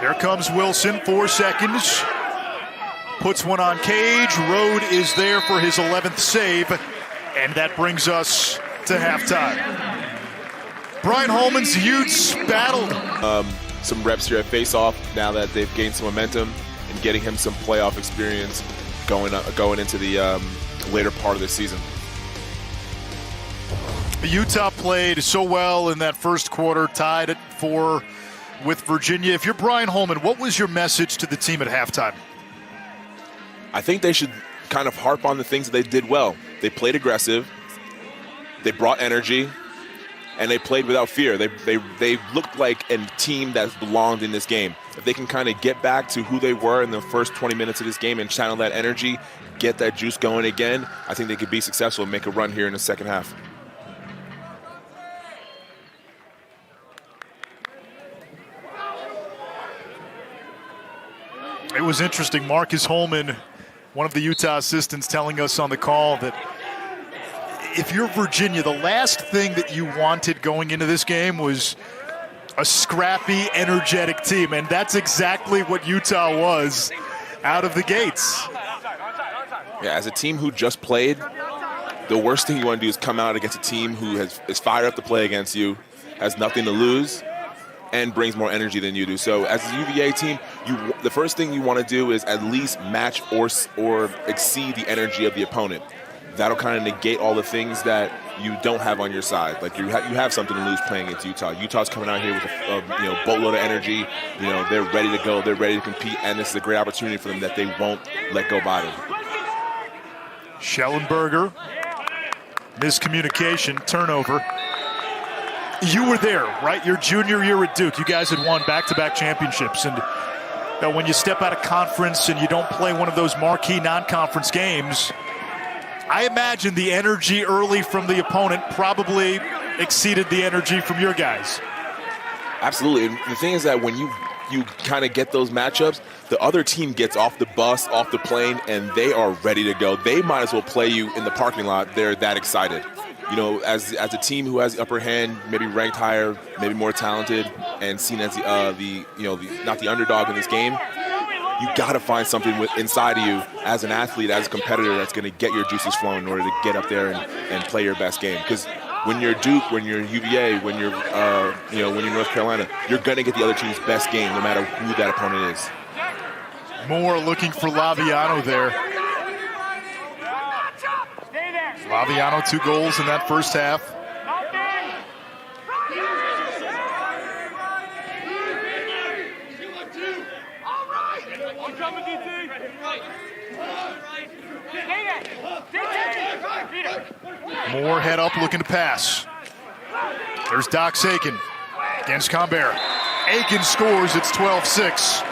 Here comes Wilson, 4 seconds. Puts one on Cage. Rode is there for his 11th save. And that brings us to halftime. Brian Holman's Utes battled. Some reps here at face-off now that they've gained some momentum and getting him some playoff experience going into the later part of the season. Utah played so well in that first quarter, tied at 4 with Virginia. If you're Brian Holman, what was your message to the team at halftime? I think they should kind of harp on the things that they did well. They played aggressive, they brought energy, and they played without fear. They looked like a team that belonged in this game. If they can kind of get back to who they were in the first 20 minutes of this game and channel that energy, get that juice going again, I think they could be successful and make a run here in the second half. It was interesting. Marcus Holman, one of the Utah assistants, telling us on the call that if you're Virginia, the last thing that you wanted going into this game was a scrappy, energetic team, and that's exactly what Utah was out of the gates. Yeah, as a team who just played, the worst thing you want to do is come out against a team who is fired up to play against you, has nothing to lose, and brings more energy than you do. So as a UVA team, the first thing you want to do is at least match or exceed the energy of the opponent. That'll kind of negate all the things that you don't have on your side. Like you have something to lose playing against Utah. Utah's coming out here with a boatload of energy. They're ready to go. They're ready to compete, and this is a great opportunity for them that they won't let go by them. Schellenberger, miscommunication, turnover. You were there, right? Your junior year at Duke, you guys had won back-to-back championships. And when you step out of conference and you don't play one of those marquee non-conference games, I imagine the energy early from the opponent probably exceeded the energy from your guys. Absolutely. And the thing is that when you kind of get those matchups, the other team gets off the bus, off the plane, and they are ready to go. They might as well play you in the parking lot. They're that excited. As a team who has the upper hand, maybe ranked higher, maybe more talented, and seen as not the underdog in this game, you got to find something inside of you as an athlete, as a competitor, that's going to get your juices flowing in order to get up there and play your best game. Because when you're Duke, when you're UVA, when you're when you're North Carolina, you're going to get the other team's best game, no matter who that opponent is. Moore looking for Laviano there. Laviano, 2 goals in that first half. Moore head up looking to pass. There's Doc Aiken against Combert. Aiken scores, it's 12-6.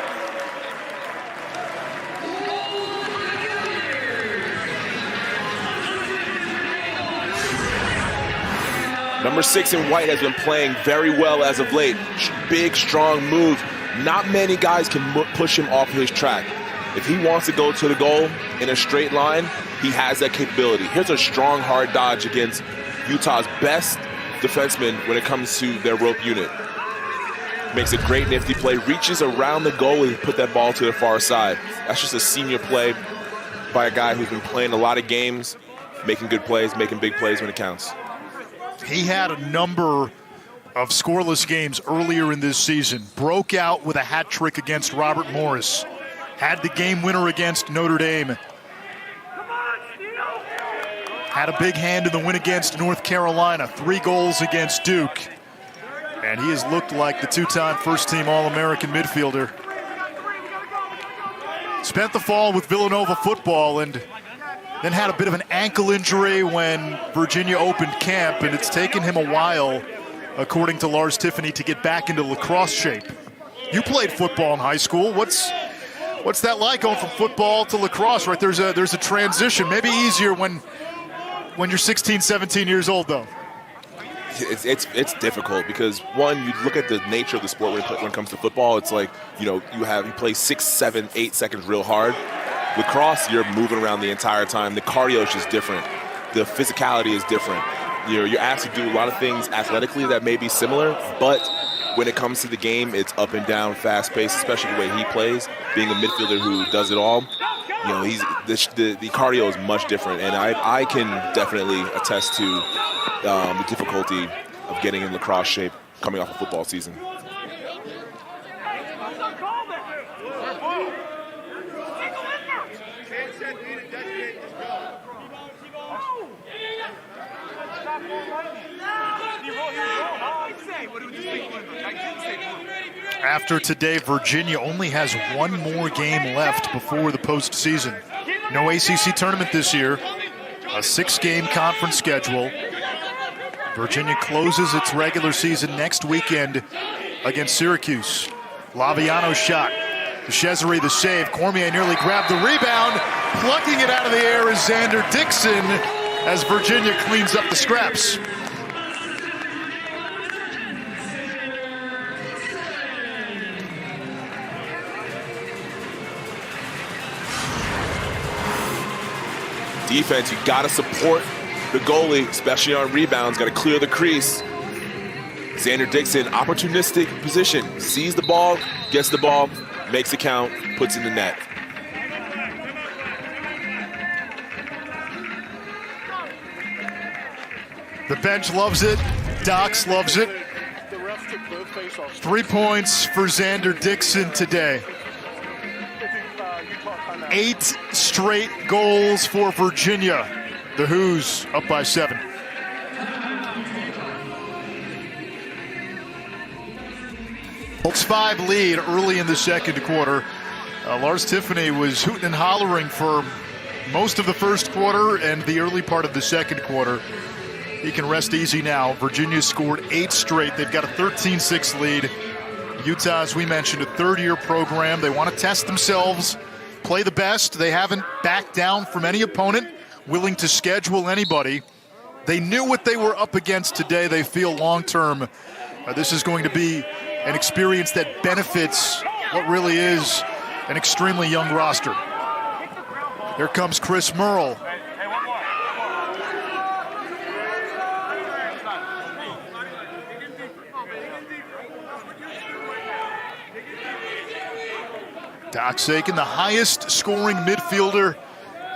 Number 6 in white has been playing very well as of late. Big, strong moves. Not many guys can push him off his track. If he wants to go to the goal in a straight line, he has that capability. Here's a strong, hard dodge against Utah's best defenseman when it comes to their rope unit. Makes a great nifty play, reaches around the goal and put that ball to the far side. That's just a senior play by a guy who's been playing a lot of games, making good plays, making big plays when it counts. He had a number of scoreless games earlier in this season. Broke out with a hat trick against Robert Morris. Had the game winner against Notre Dame. Had a big hand in the win against North Carolina. 3 goals against Duke. And he has looked like the 2-time first-team All-American midfielder. Spent the fall with Villanova football and then had a bit of an ankle injury when Virginia opened camp, and it's taken him a while, according to Lars Tiffany, to get back into lacrosse shape. You played football in high school. What's that like going from football to lacrosse, right? There's a transition, maybe easier when you're 16, 17 years old, though. It's difficult because, one, you look at the nature of the sport when it comes to football. It's like, you play 6, 7, 8 seconds real hard. Lacrosse, you're moving around the entire time. The cardio is just different. The physicality is different. You're asked to do a lot of things athletically that may be similar, but when it comes to the game, it's up and down, fast-paced, especially the way he plays. Being a midfielder who does it all, the cardio is much different, and I can definitely attest to the difficulty of getting in lacrosse shape coming off a football season. After today, Virginia only has 1 more game left before the postseason. No ACC tournament this year, a 6-game conference schedule. Virginia closes its regular season next weekend against Syracuse. Laviano's shot. Cesare the save. Cormier nearly grabbed the rebound. Plucking it out of the air is Xander Dixon as Virginia cleans up the scraps. Defense, you got to support the goalie, especially on rebounds. Got to clear the crease. Xander Dixon, opportunistic position. Sees the ball, gets the ball, makes it count, puts in the net. The bench loves it. Docs loves it. 3 points for Xander Dixon today. 8 straight goals for Virginia. The Hoos up by 7. Colts 5 lead early in the second quarter. Lars Tiffany was hooting and hollering for most of the first quarter and the early part of the second quarter. He can rest easy now. Virginia scored 8 straight. They've got a 13-6 lead. Utah, as we mentioned, a third-year program. They want to test themselves, play the best. They haven't backed down from any opponent, willing to schedule anybody. They knew what they were up against today. They feel long-term this is going to be an experience that benefits what really is an extremely young roster. Here comes Chris Merle. Doc Sakin, the highest scoring midfielder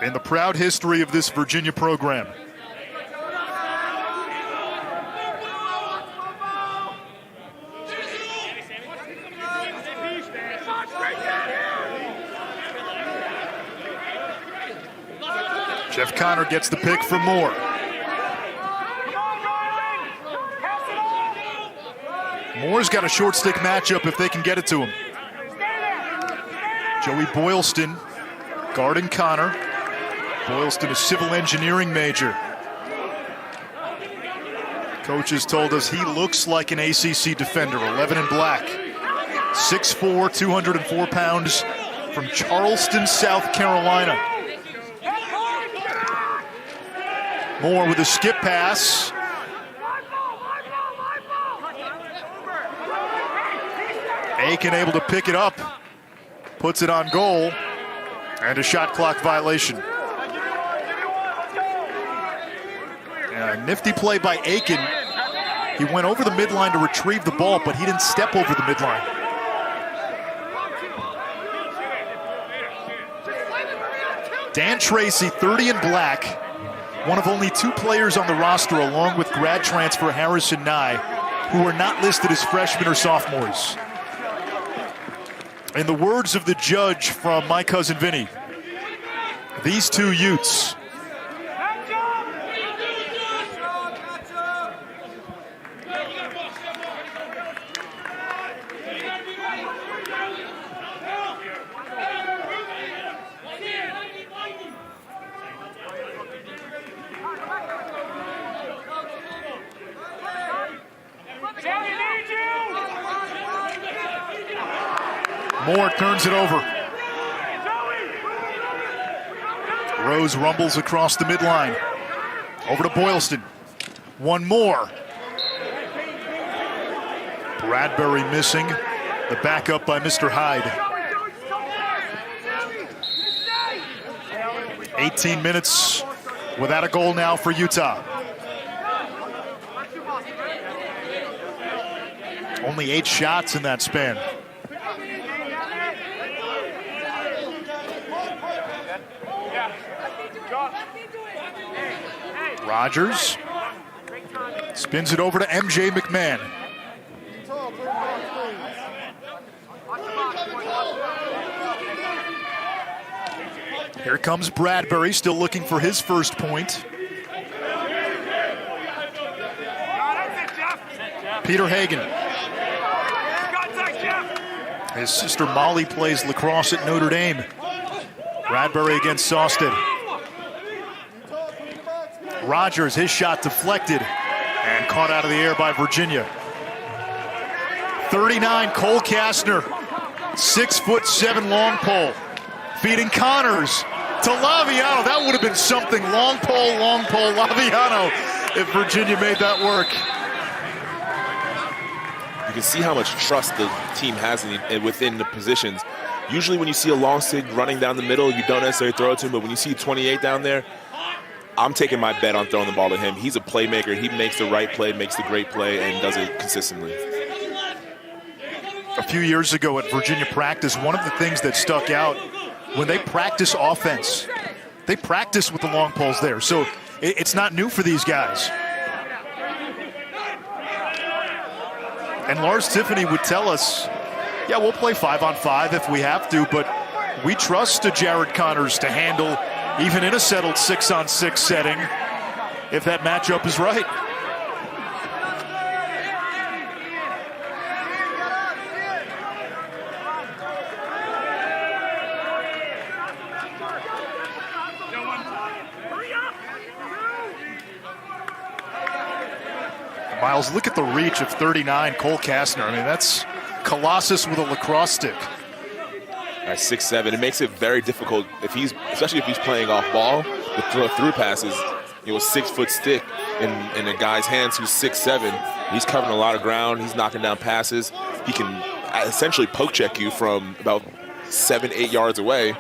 in the proud history of this Virginia program. Jeff Connor gets the pick for Moore. Moore's got a short stick matchup if they can get it to him. Joey Boylston guarding Connor. Boylston, a civil engineering major. Coaches told us he looks like an ACC defender, 11 in black. 6'4", 204 pounds from Charleston, South Carolina. Moore with a skip pass. Aiken able to pick it up. Puts it on goal. And a shot clock violation. And a nifty play by Aiken. He went over the midline to retrieve the ball, but he didn't step over the midline. Dan Tracy, 30 in black. One of only 2 players on the roster, along with grad transfer Harrison Nye, who are not listed as freshmen or sophomores. In the words of the judge from My Cousin Vinny, these 2 Utes Moore turns it over. Rose rumbles across the midline. Over to Boylston. One more. Bradbury missing. The backup by Mr. Hyde. 18 minutes without a goal now for Utah. Only 8 shots in that span. Rogers spins it over to MJ McMahon. Here comes Bradbury, still looking for his first point. Peter Hagan. His sister Molly plays lacrosse at Notre Dame. Bradbury against Sawstead. Rogers, his shot deflected and caught out of the air by Virginia. 39, Cole Kastner, 6'7" long pole, feeding Connors to Laviano. That would have been something. Long pole, Laviano, if Virginia made that work. You can see how much trust the team has within the positions. Usually when you see a long stick running down the middle, you don't necessarily throw it to him, but when you see 28 down there, I'm taking my bet on throwing the ball to him. He's a playmaker. He makes the right play, makes the great play, and does it consistently. A few years ago at Virginia practice, one of the things that stuck out, when they practice offense, they practice with the long poles there. So it's not new for these guys. And Lars Tiffany would tell us, yeah, we'll play 5-on-5 if we have to, but we trust Jared Connors to handle even in a settled 6-on-6 setting, if that matchup is right. Miles, look at the reach of 39, Cole Kastner. I mean, that's Colossus with a lacrosse stick. At 6'7", it makes it very difficult especially if he's playing off ball with through passes. A 6-foot stick in a guy's hands who's 6'7". He's covering a lot of ground. He's knocking down passes. He can essentially poke check you from about 7-8 yards away,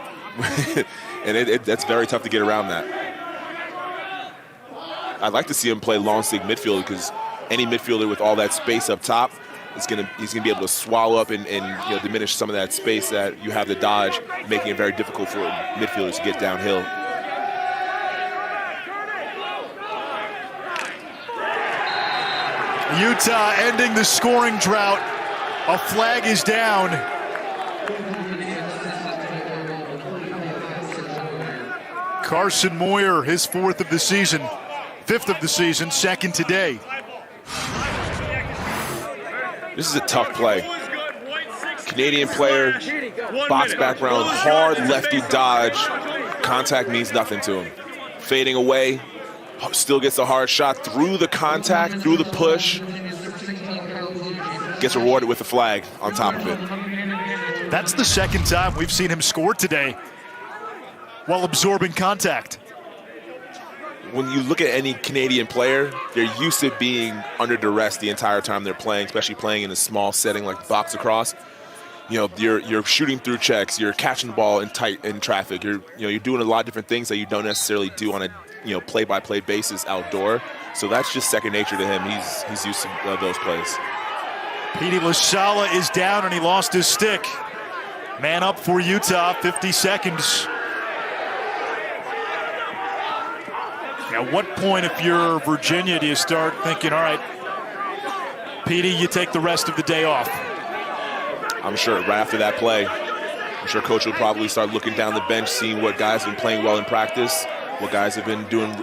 and that's very tough to get around that. I'd like to see him play long stick midfield because any midfielder with all that space up top, he's gonna be able to swallow up and diminish some of that space that you have to dodge, making it very difficult for midfielders to get downhill. Utah ending the scoring drought. A flag is down. Carson Moyer, his 4th of the season, 5th of the season, 2nd today. This is a tough play. Canadian player, box background, hard lefty dodge. Contact means nothing to him. Fading away, still gets a hard shot through the contact, through the push. Gets rewarded with a flag on top of it. That's the 2nd time we've seen him score today while absorbing contact. When you look at any Canadian player, they're used to being under duress the entire time they're playing, especially playing in a small setting like box lacrosse. You're shooting through checks, you're catching the ball in traffic, you're doing a lot of different things that you don't necessarily do on a play-by-play basis outdoor. So that's just second nature to him. He's used to those plays. Petey Lasala is down and he lost his stick. Man up for Utah, 50 seconds. At what point, if you're Virginia, do you start thinking, all right, Petey, you take the rest of the day off? I'm sure right after that play, I'm sure Coach will probably start looking down the bench, seeing what guys have been playing well in practice, what guys have been doing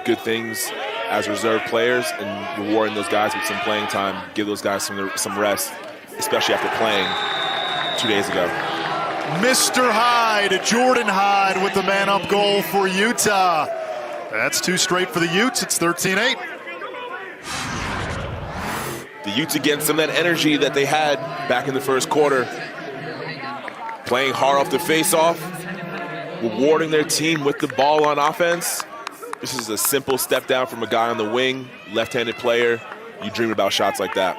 good things as reserve players, and rewarding those guys with some playing time, give those guys some rest, especially after playing 2 days ago. Mr. Hyde, Jordan Hyde with the man-up goal for Utah. That's 2 straight for the Utes. It's 13-8. The Utes again, some of that energy that they had back in the first quarter, playing hard off the face-off, rewarding their team with the ball on offense. This is a simple step down from a guy on the wing, left-handed player. You dream about shots like that.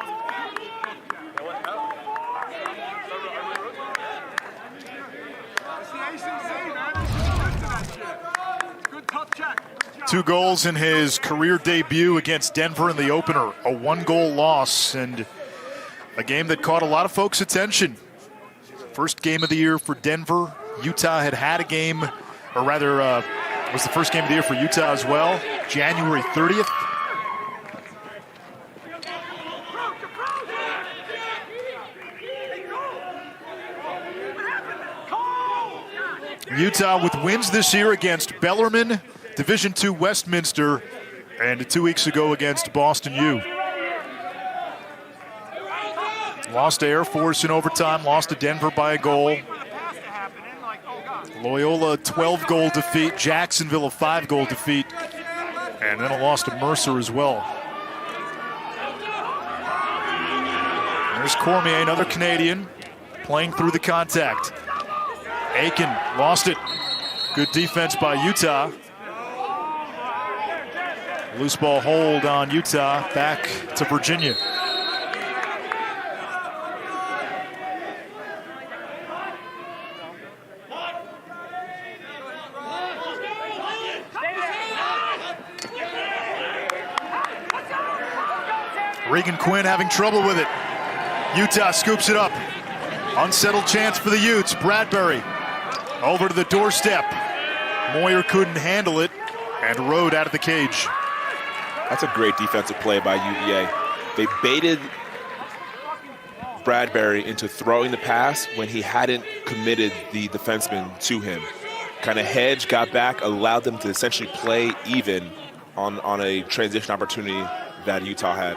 Two goals in his career debut against Denver in the opener, a 1-goal loss, and a game that caught a lot of folks' attention. First game of the year for Denver. Utah had a game, or rather, was the first game of the year for Utah as well, January 30th. Utah with wins this year against Bellarmine, Division II Westminster, and 2 weeks ago against Boston U. Lost to Air Force in overtime, lost to Denver by a goal. Loyola 12-goal defeat, Jacksonville a 5-goal defeat, and then a loss to Mercer as well. There's Cormier, another Canadian, playing through the contact. Aiken lost it. Good defense by Utah. Loose ball hold on Utah, back to Virginia. Regan Quinn having trouble with it. Utah scoops it up. Unsettled chance for the Utes. Bradbury over to the doorstep. Moyer couldn't handle it and rode out of the cage. That's a great defensive play by UVA. They baited Bradbury into throwing the pass when he hadn't committed the defenseman to him. Kind of hedged, got back, allowed them to essentially play even on a transition opportunity that Utah had.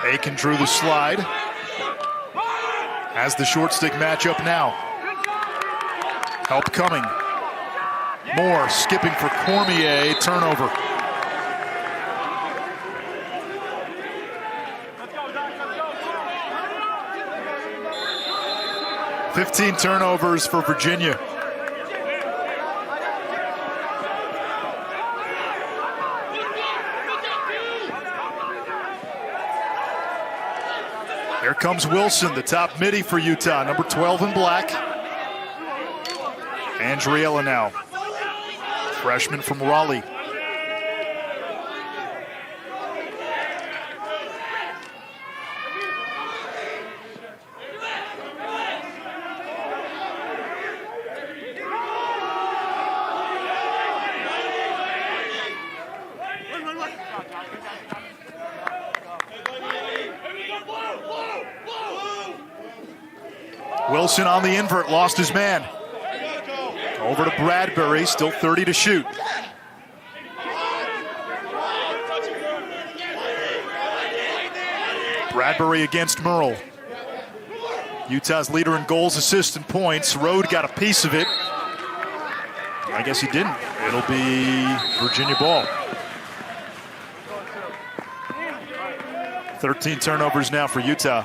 Aiken drew the slide. Has the short stick matchup now. Help coming. Moore skipping for Cormier. Turnover. $15 turnovers for Virginia. Here comes Wilson, the top midi for Utah, number 12 in black. Andriella now, freshman from Raleigh. Wilson on the invert, lost his man. Over to Bradbury, still 30 to shoot. Bradbury against Merle. Utah's leader in goals, assists, and points. Rode got a piece of it. I guess he didn't. It'll be Virginia ball. 13 turnovers now for Utah.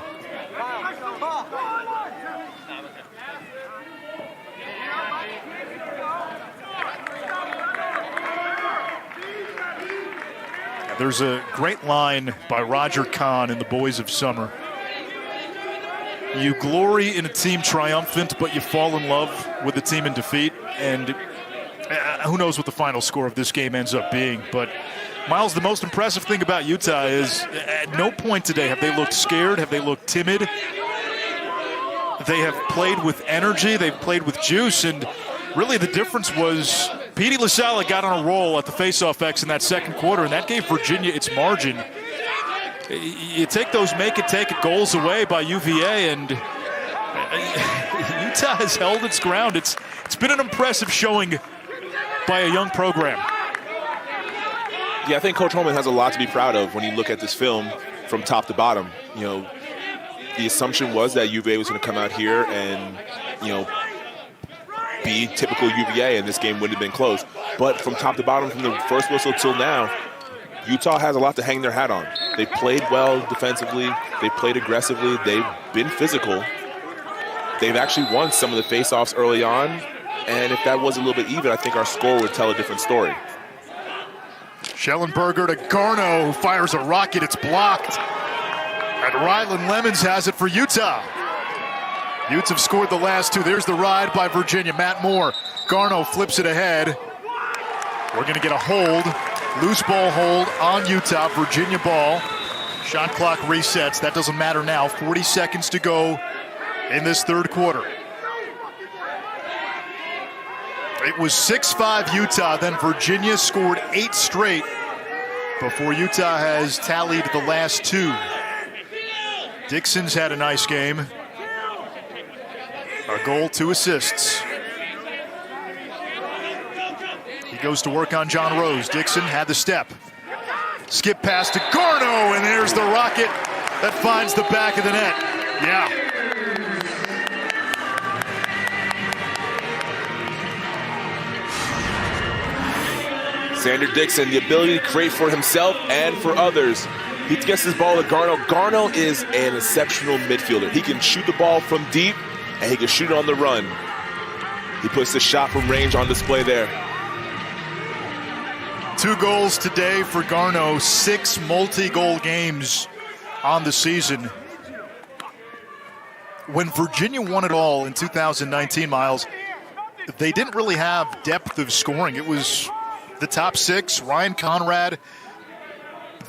There's a great line by Roger Kahn in The Boys of Summer. You glory in a team triumphant, but you fall in love with the team in defeat. And who knows what the final score of this game ends up being. But, Miles, the most impressive thing about Utah is at no point today have they looked scared, have they looked timid. They have played with energy, they've played with juice, and really the difference was Petey LaSalle got on a roll at the faceoff X in that second quarter, and that gave Virginia its margin. You take those make-it-take-it goals away by UVA, and Utah has held its ground. It's been an impressive showing by a young program. Yeah, I think Coach Holman has a lot to be proud of when you look at this film from top to bottom. You know, the assumption was that UVA was going to come out here and, you know, be typical UVA, and this game wouldn't have been close. But from top to bottom, from the first whistle till now, Utah has a lot to hang their hat on. They played well defensively. They played aggressively. They've been physical. They've actually won some of the face-offs early on. And if that was a little bit even, I think our score would tell a different story. Schellenberger to Garno, who fires a rocket. It's blocked. And Ryland Lemons has it for Utah. Utes have scored the last two. There's the ride by Virginia. Matt Moore. Garno flips it ahead. We're going to get a hold. Loose ball hold on Utah. Virginia ball. Shot clock resets. That doesn't matter now. 40 seconds to go in this third quarter. It was 6-5 Utah. Then Virginia scored 8 straight before Utah has tallied the last 2. Dixon's had a nice game. A goal, 2 assists. He goes to work on John Rose. Dixon had the step. Skip pass to Garno, and there's the rocket that finds the back of the net. Yeah. Xander Dixon, the ability to create for himself and for others. He gets his ball to Garno. Garno is an exceptional midfielder. He can shoot the ball from deep, and he can shoot it on the run. He puts the shot from range on display there. 2 goals today for Garno, 6 multi-goal games on the season. When Virginia won it all in 2019, Miles, they didn't really have depth of scoring. It was the top 6, Ryan Conrad.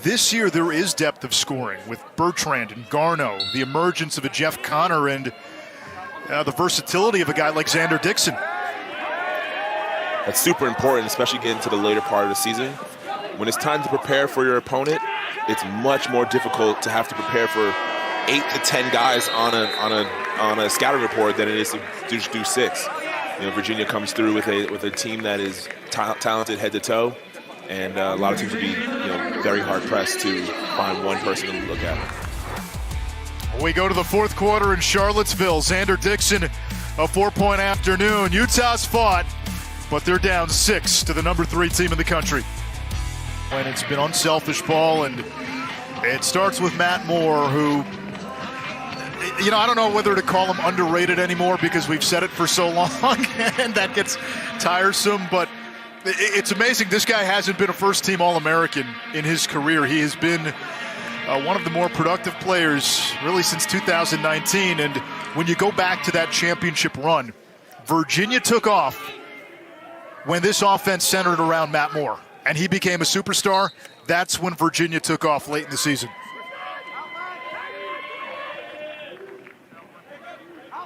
This year there is depth of scoring with Bertrand and Garno, the emergence of a Jeff Connor, and the versatility of a guy like Xander Dixon. That's super important, especially getting to the later part of the season. When it's time to prepare for your opponent, it's much more difficult to have to prepare for 8 to 10 guys on a scouting report than it is to just do 6. You know, Virginia comes through with a team that is talented head to toe, and a lot of teams would be, very hard pressed to find one person to look at. We go to the fourth quarter in Charlottesville. Xander Dixon, a 4-point afternoon. Utah's fought, but they're down 6 to the number 3 team in the country. When it's been unselfish ball, and it starts with Matt Moore, who, I don't know whether to call him underrated anymore because we've said it for so long, and that gets tiresome, but it's amazing. This guy hasn't been a first-team All-American in his career. He has been one of the more productive players really since 2019, and when you go back to that championship run, Virginia took off when this offense centered around Matt Moore, and he became a superstar. That's when Virginia took off late in the season.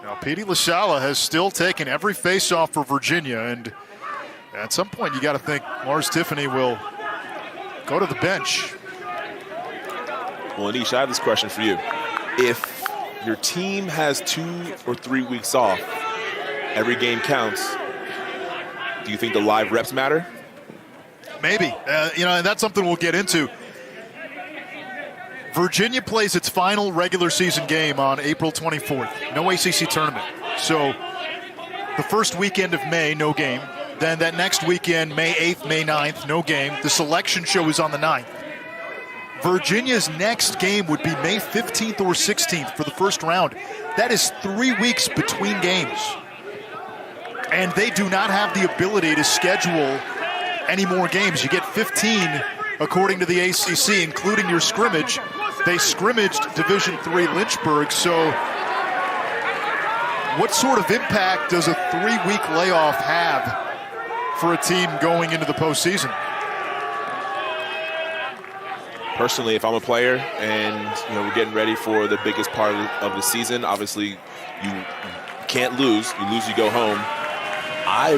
Now, Petey LaSalle has still taken every face-off for Virginia, and at some point you got to think Lars Tiffany will go to the bench. Well, Anish, I have this question for you. If your team has 2 or 3 weeks off, every game counts, do you think the live reps matter? Maybe. And that's something we'll get into. Virginia plays its final regular season game on April 24th. No ACC tournament. So the first weekend of May, no game. Then that next weekend, May 8th, May 9th, no game. The selection show is on the 9th. Virginia's next game would be May 15th or 16th for the first round. That is 3 weeks between games. And they do not have the ability to schedule any more games. You get 15 according to the ACC, including your scrimmage. They scrimmaged Division III Lynchburg, so What sort of impact does a 3-week layoff have for a team going into the postseason? Personally, if I'm a player and we're getting ready for the biggest part of the season, obviously you can't lose. You lose, you go home. I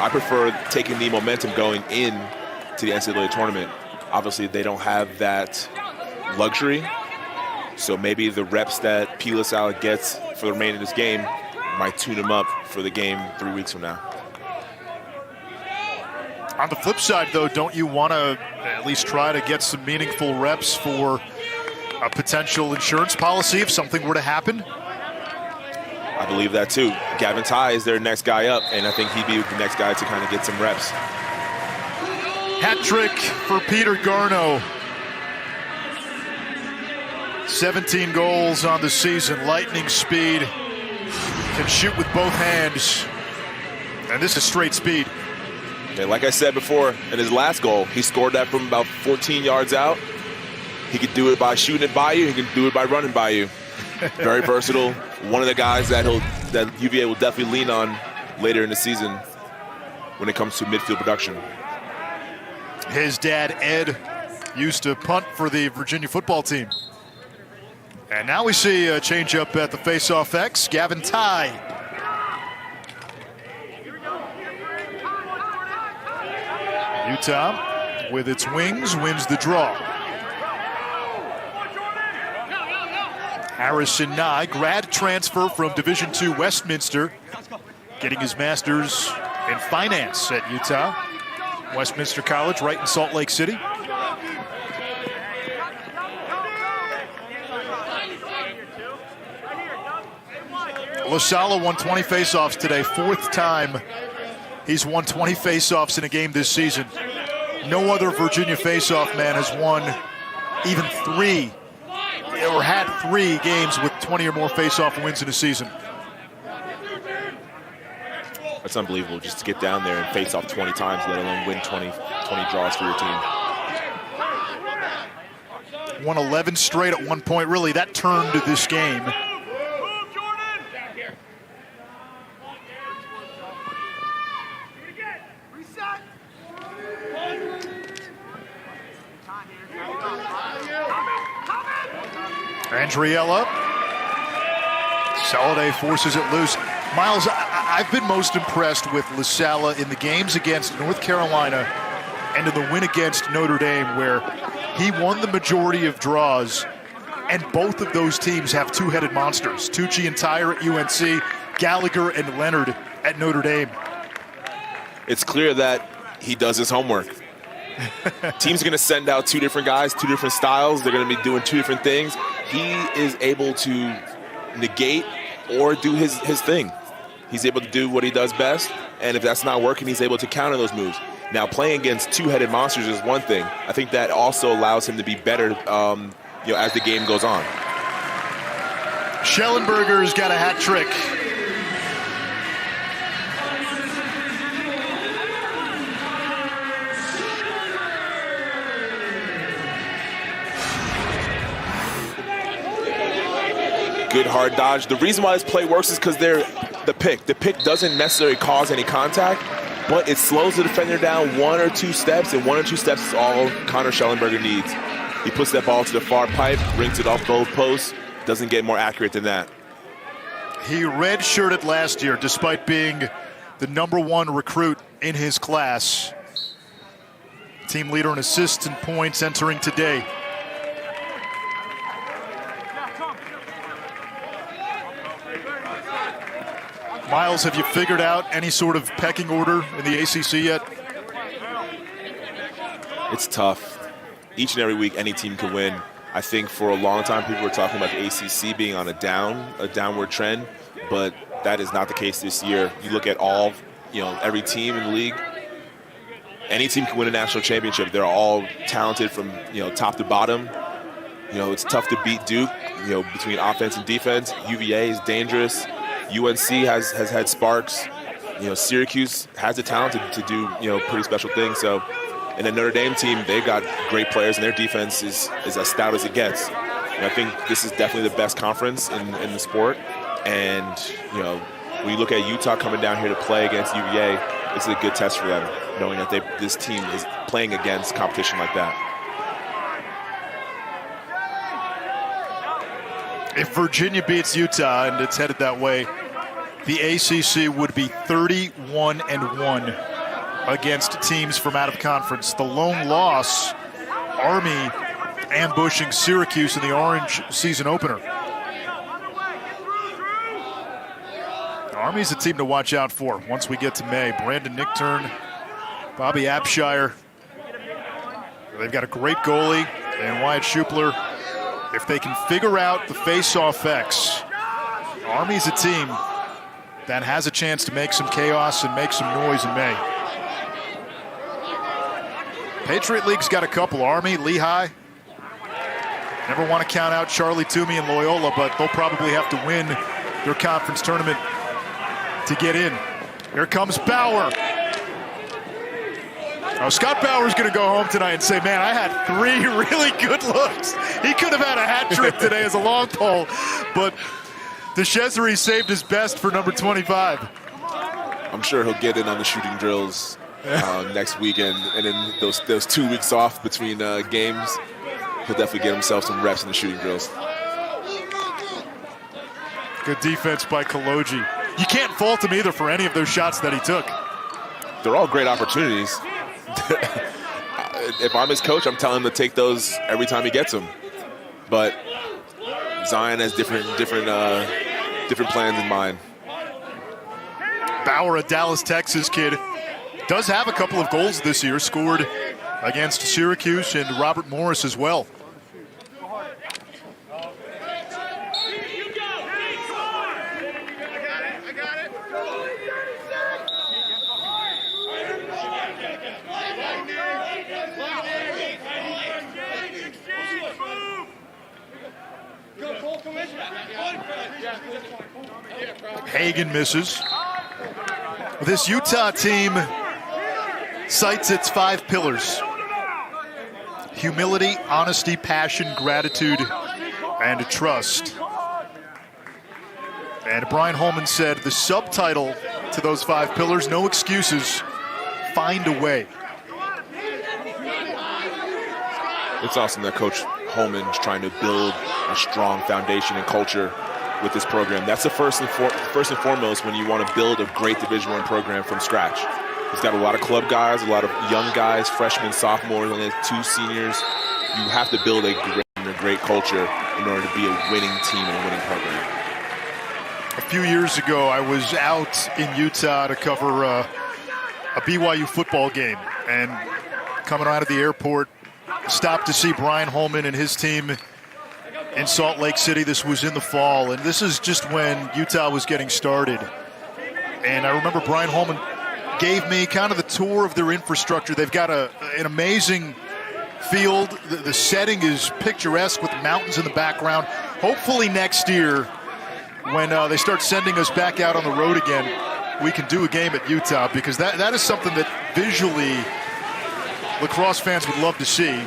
prefer taking the momentum going in to the NCAA tournament. Obviously, they don't have that luxury, so maybe the reps that P. LaSalle gets for the remainder of this game might tune him up for the game 3 weeks from now. On the flip side, though, don't you want to at least try to get some meaningful reps for a potential insurance policy if something were to happen? I believe that, too. Gavin Ty is their next guy up, and I think he'd be the next guy to kind of get some reps. Hat trick for Peter Garno. 17 goals on the season, lightning speed, can shoot with both hands, and this is straight speed. Yeah, like I said before, in his last goal, he scored that from about 14 yards out. He could do it by shooting it by you. He can do it by running by you. Very versatile. One of the guys that UVA will definitely lean on later in the season when it comes to midfield production. His dad, Ed, used to punt for the Virginia football team. And now we see a change-up at the face-off X. Gavin Ty. Utah, with its wings, wins the draw. Harrison Nye, grad transfer from Division II Westminster, getting his master's in finance at Utah. Westminster College, right in Salt Lake City. LaSalle won 20 faceoffs today, fourth time he's won 20 faceoffs in a game this season. No other Virginia faceoff man has won even 3 or had 3 games with 20 or more faceoff wins in a season. That's unbelievable, just to get down there and face off 20 times, let alone win 20 draws for your team. Won 11 straight at one point. Really, that turned this game. Andriella. Saladay forces it loose. Miles, I've been most impressed with LaSalle in the games against North Carolina and in the win against Notre Dame, where he won the majority of draws, and both of those teams have two-headed monsters. Tucci and Tyre at UNC, Gallagher and Leonard at Notre Dame. It's clear that he does his homework. Teams are going to send out 2 different guys, 2 different styles. They're going to be doing 2 different things. He is able to negate or do his thing. He's able to do what he does best, and if that's not working, he's able to counter those moves. Now, playing against two-headed monsters is one thing. I think that also allows him to be better as the game goes on. Schellenberger's got a hat trick. Good hard dodge. The reason why this play works is because they're the pick. The pick doesn't necessarily cause any contact, but it slows the defender down 1 or 2 steps, and 1 or 2 steps is all Connor Schellenberger needs. He puts that ball to the far pipe, rings it off both posts, doesn't get more accurate than that. He redshirted last year despite being the #1 recruit in his class. Team leader in assists and points entering today. Miles, have you figured out any sort of pecking order in the ACC yet? It's tough. Each and every week, any team can win. I think for a long time, people were talking about the ACC being on a downward trend, but that is not the case this year. You look at every team in the league. Any team can win a national championship. They're all talented from top to bottom. It's tough to beat Duke. Between offense and defense, UVA is dangerous. UNC has had sparks. Syracuse has the talent to do pretty special things. So, and the Notre Dame team, they've got great players, and their defense is as stout as it gets. And I think this is definitely the best conference in the sport. And, you know, when you look at Utah coming down here to play against UVA, it's a good test for them, knowing that this team is playing against competition like that. If Virginia beats Utah, and it's headed that way, the ACC would be 31-1 against teams from out of conference. The lone loss, Army ambushing Syracuse in the Orange season opener. Army's a team to watch out for once we get to May. Brandon Nichtern, Bobby Abshire. They've got a great goalie, and Wyatt Schupler. If they can figure out the face-off X, Army's a team that has a chance to make some chaos and make some noise in May. Patriot League's got a couple. Army, Lehigh. Never want to count out Charlie Toomey and Loyola, but they'll probably have to win their conference tournament to get in. Here comes Bauer. Oh, Scott Bauer's going to go home tonight and say, man, I had 3 really good looks. He could have had a hat trick today as a long pole, but DeCesare saved his best for number 25. I'm sure he'll get in on the shooting drills next weekend, and then those 2 weeks off between games, he'll definitely get himself some reps in the shooting drills. Good defense by Kaloji. You can't fault him either for any of those shots that he took. They're all great opportunities. If I'm his coach, I'm telling him to take those every time he gets them. But Zion has different plans in mind. Bauer, a Dallas, Texas kid, does have a couple of goals this year. Scored against Syracuse and Robert Morris as well. Hagan misses. This Utah team cites its 5 pillars: humility, honesty, passion, gratitude, and trust. And Brian Holman said the subtitle to those 5 pillars, no excuses, find a way. It's awesome that Coach Holman's trying to build a strong foundation and culture with this program. That's the first and foremost when you want to build a great Division I program from scratch. He's got a lot of club guys, a lot of young guys, freshmen, sophomores, only 2 seniors. You have to build a great culture in order to be a winning team and a winning program. A few years ago, I was out in Utah to cover a BYU football game, and coming out of the airport, stopped to see Brian Holman and his team in Salt Lake City. This was in the fall, and this is just when Utah was getting started. And I remember Brian Holman gave me kind of the tour of their infrastructure. They've got an amazing field. The setting is picturesque with mountains in the background. Hopefully next year, when they start sending us back out on the road again, we can do a game at Utah, because that is something that visually lacrosse fans would love to see.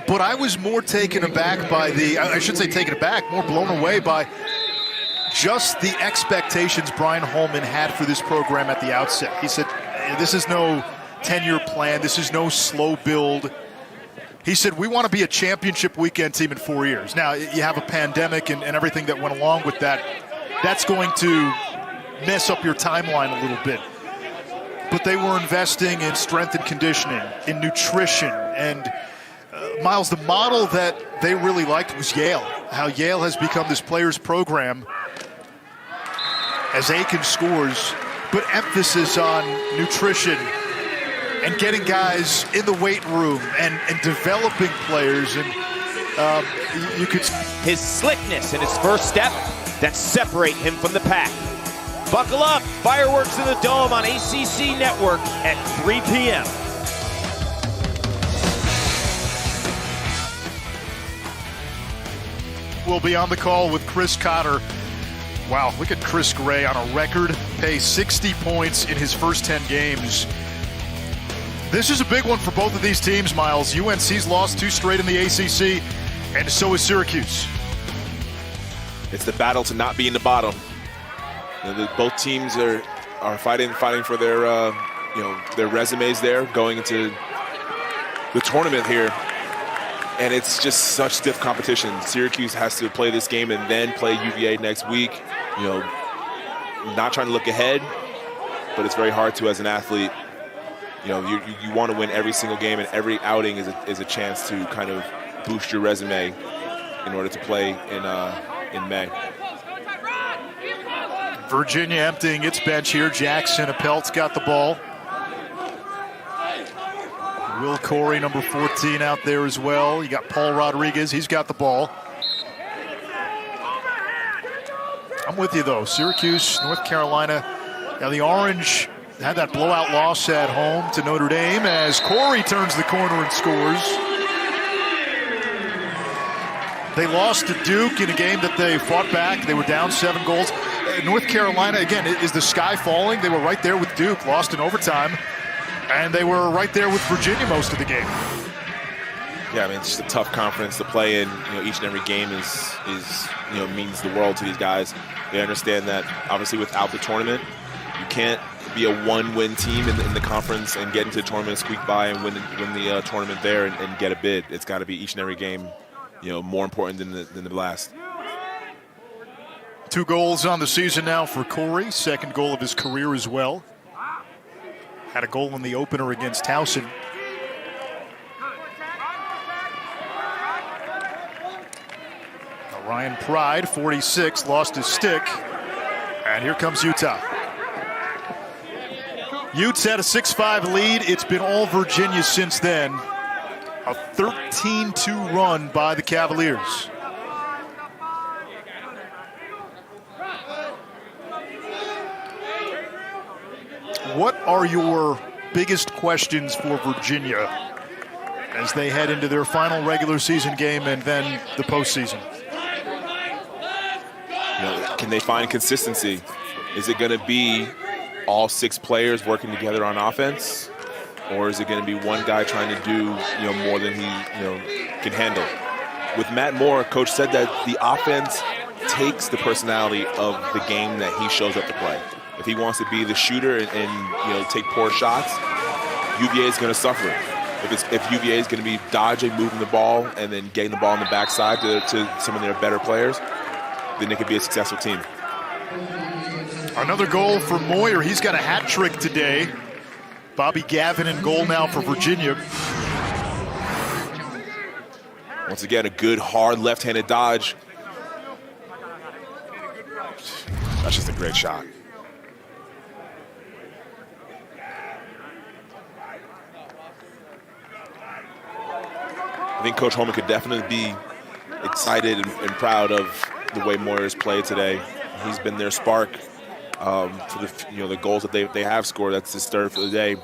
But I was more taken aback by more blown away by just the expectations Brian Holman had for this program at the outset. He said, this is no 10-year plan. This is no slow build. He said, we want to be a championship weekend team in 4 years. Now, you have a pandemic and everything that went along with that. That's going to mess up your timeline a little bit. But they were investing in strength and conditioning, in nutrition, and Miles, the model that they really liked was Yale. How Yale has become this players program as Aiken scores, but emphasis on nutrition and getting guys in the weight room and developing players. And you could his slickness and his first step that separate him from the pack. Buckle up, fireworks in the Dome on ACC Network at 3 p.m. We'll be on the call with Chris Cotter. Wow, look at Chris Gray on a record pace, 60 points in his first 10 games. This is a big one for both of these teams, Miles. UNC's lost 2 straight in the ACC, and so is Syracuse. It's the battle to not be in the bottom. Both teams are fighting for their their resumes there going into the tournament here, and it's just such stiff competition. Syracuse has to play this game and then play UVA next week. Not trying to look ahead, but it's very hard to as an athlete. You want to win every single game, and every outing is a chance to kind of boost your resume in order to play in May. Virginia emptying its bench here. Jackson Appelt's got the ball. Will Corey, number 14, out there as well. You got Paul Rodriguez. He's got the ball. I'm with you, though. Syracuse, North Carolina. Now, the Orange had that blowout loss at home to Notre Dame as Corey turns the corner and scores. They lost to Duke in a game that they fought back. They were down 7 goals. North Carolina, again, is the sky falling? They were right there with Duke, lost in overtime. And they were right there with Virginia most of the game. Yeah, I mean, it's just a tough conference to play in. Each and every game is means the world to these guys. They understand that, obviously, without the tournament, you can't be a one-win team in the conference and get into the tournament, squeak by, and win the tournament there and get a bid. It's got to be each and every game, more important than the last. 2 goals on the season now for Corey. Second goal of his career as well. Had a goal in the opener against Towson. Ryan Pride, 46, lost his stick. And here comes Utah. Utes had a 6-5 lead. It's been all Virginia since then. A 13-2 run by the Cavaliers. What are your biggest questions for Virginia as they head into their final regular season game and then the postseason? Can they find consistency? Is it going to be all 6 players working together on offense, or is it going to be one guy trying to do more than he can handle? With Matt Moore, coach said that the offense takes the personality of the game that he shows up to play. If he wants to be the shooter and take poor shots, UVA is going to suffer. If UVA is going to be dodging, moving the ball, and then getting the ball on the backside to some of their better players, then it could be a successful team. Another goal for Moyer. He's got a hat trick today. Bobby Gavin in goal now for Virginia. Once again, a good, hard left-handed dodge. That's just a great shot. I think Coach Holman could definitely be excited and proud of the way Moyer's played today. He's been their spark for the goals that they have scored. That's his third for the day.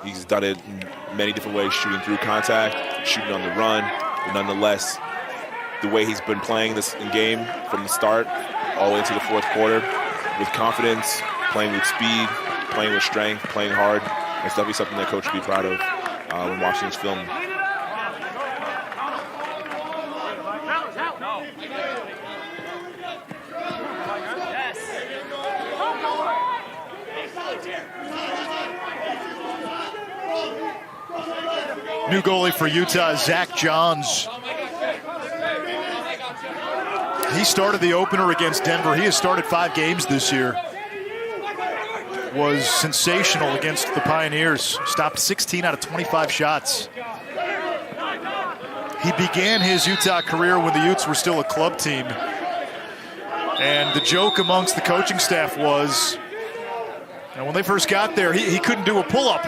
He's done it in many different ways, shooting through contact, shooting on the run. But nonetheless, the way he's been playing this game from the start all the way into the fourth quarter, with confidence, playing with speed, playing with strength, playing hard, it's definitely something that coach should be proud of when watching this film. New goalie for Utah, Zach Johns. He started the opener against Denver. He has started 5 games this year. Was sensational against the Pioneers. Stopped 16 out of 25 shots. He began his Utah career when the Utes were still a club team. And the joke amongst the coaching staff was, when they first got there, he couldn't do a pull-up.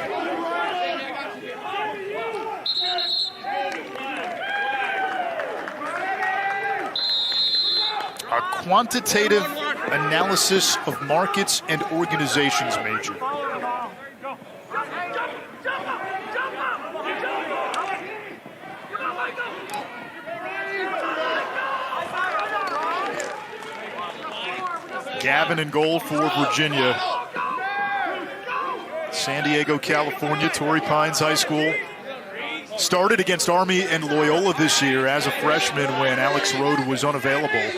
A quantitative analysis of markets and organizations major. Gavin in goal for Virginia. San Diego, California, Torrey Pines High School. Started against Army and Loyola this year as a freshman when Alex Rode was unavailable.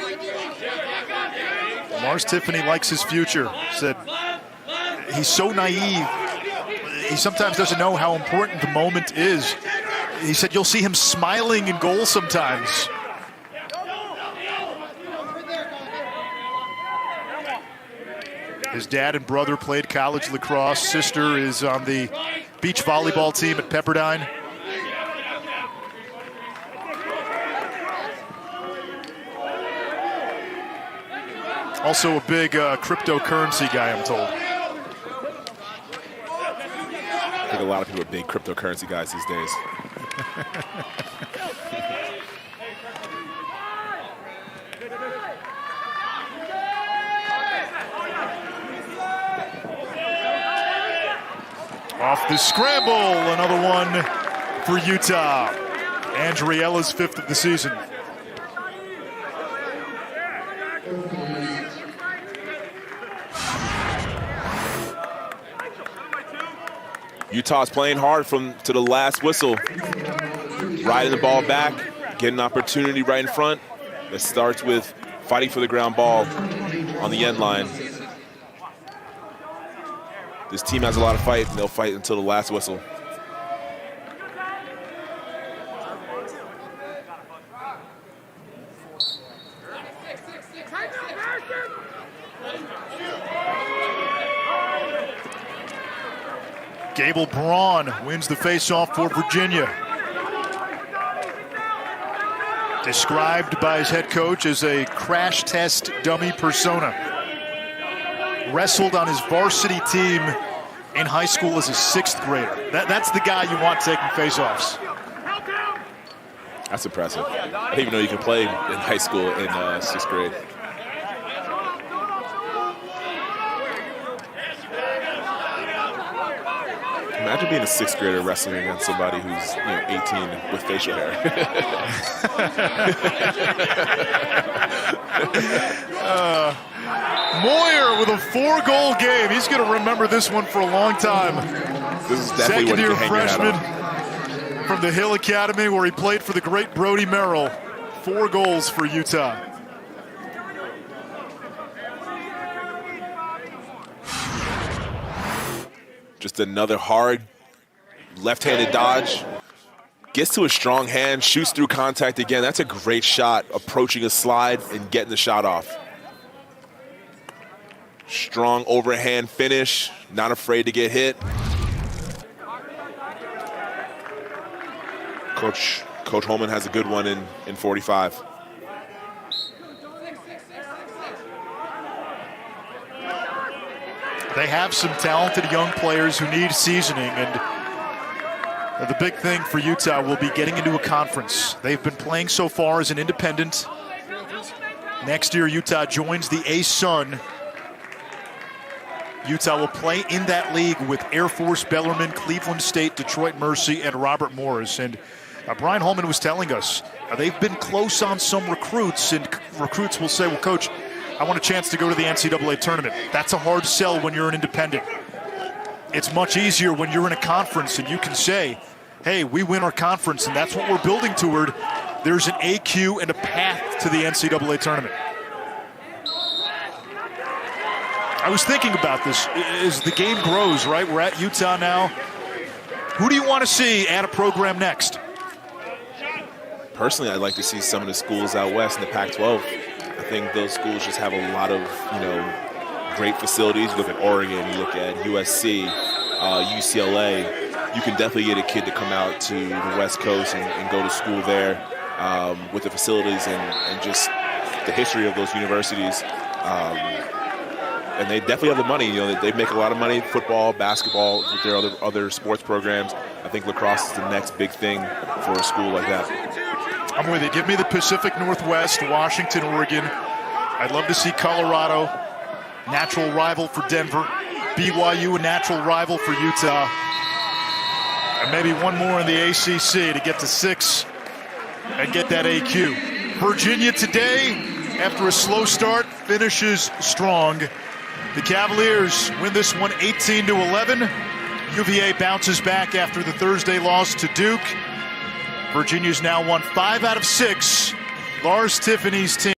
Lars Tiffany likes his future. Said he's so naive. He sometimes doesn't know how important the moment is. He said you'll see him smiling in goal sometimes. His dad and brother played college lacrosse. Sister is on the beach volleyball team at Pepperdine. Also a big cryptocurrency guy, I'm told. I think a lot of people are big cryptocurrency guys these days. Off the scramble, another one for Utah. Andriella's 5th of the season. Utah's playing hard to the last whistle. Riding the ball back, getting an opportunity right in front. That starts with fighting for the ground ball on the end line. This team has a lot of fight, and they'll fight until the last whistle. Gable Braun wins the faceoff for Virginia. Described by his head coach as a crash test dummy persona. Wrestled on his varsity team in high school as a 6th grader. That's the guy you want taking faceoffs. That's impressive. I didn't even know you could play in high school in 6th grade. Imagine being a 6th grader wrestling against somebody who's 18 with facial hair. Moyer with a 4-goal game. He's going to remember this one for a long time. This is definitely what you can hang your hat on. Second-year freshman from the Hill Academy, where he played for the great Brody Merrill. 4 goals for Utah. Just another hard left-handed dodge. Gets to a strong hand, shoots through contact again. That's a great shot, approaching a slide and getting the shot off. Strong overhand finish, not afraid to get hit. Coach Holman has a good one in 45. They have some talented young players who need seasoning, and the big thing for Utah will be getting into a conference. They've been playing so far as an independent. Next year, Utah joins the ASUN. Utah will play in that league with Air Force, Bellarmine, Cleveland State, Detroit Mercy, and Robert Morris. And Brian Holman was telling us they've been close on some recruits, and recruits will say, well, Coach, I want a chance to go to the NCAA tournament. That's a hard sell when you're an independent. It's much easier when you're in a conference and you can say, hey, we win our conference, and that's what we're building toward. There's an AQ and a path to the NCAA tournament. I was thinking about this as the game grows, right? We're at Utah now. Who do you want to see add a program next? Personally, I'd like to see some of the schools out west in the Pac-12. I think those schools just have a lot of, great facilities. You look at Oregon, you look at USC, UCLA. You can definitely get a kid to come out to the West Coast and go to school there with the facilities and just the history of those universities. And they definitely have the money. They make a lot of money, football, basketball, with their other sports programs. I think lacrosse is the next big thing for a school like that. I'm with you. Give me the Pacific Northwest, Washington, Oregon. I'd love to see Colorado, natural rival for Denver. BYU, a natural rival for Utah. And maybe one more in the ACC to get to 6 and get that AQ. Virginia today, after a slow start, finishes strong. The Cavaliers win this one 18-11. UVA bounces back after the Thursday loss to Duke. Virginia's now won 5 out of 6. Lars Tiffany's team.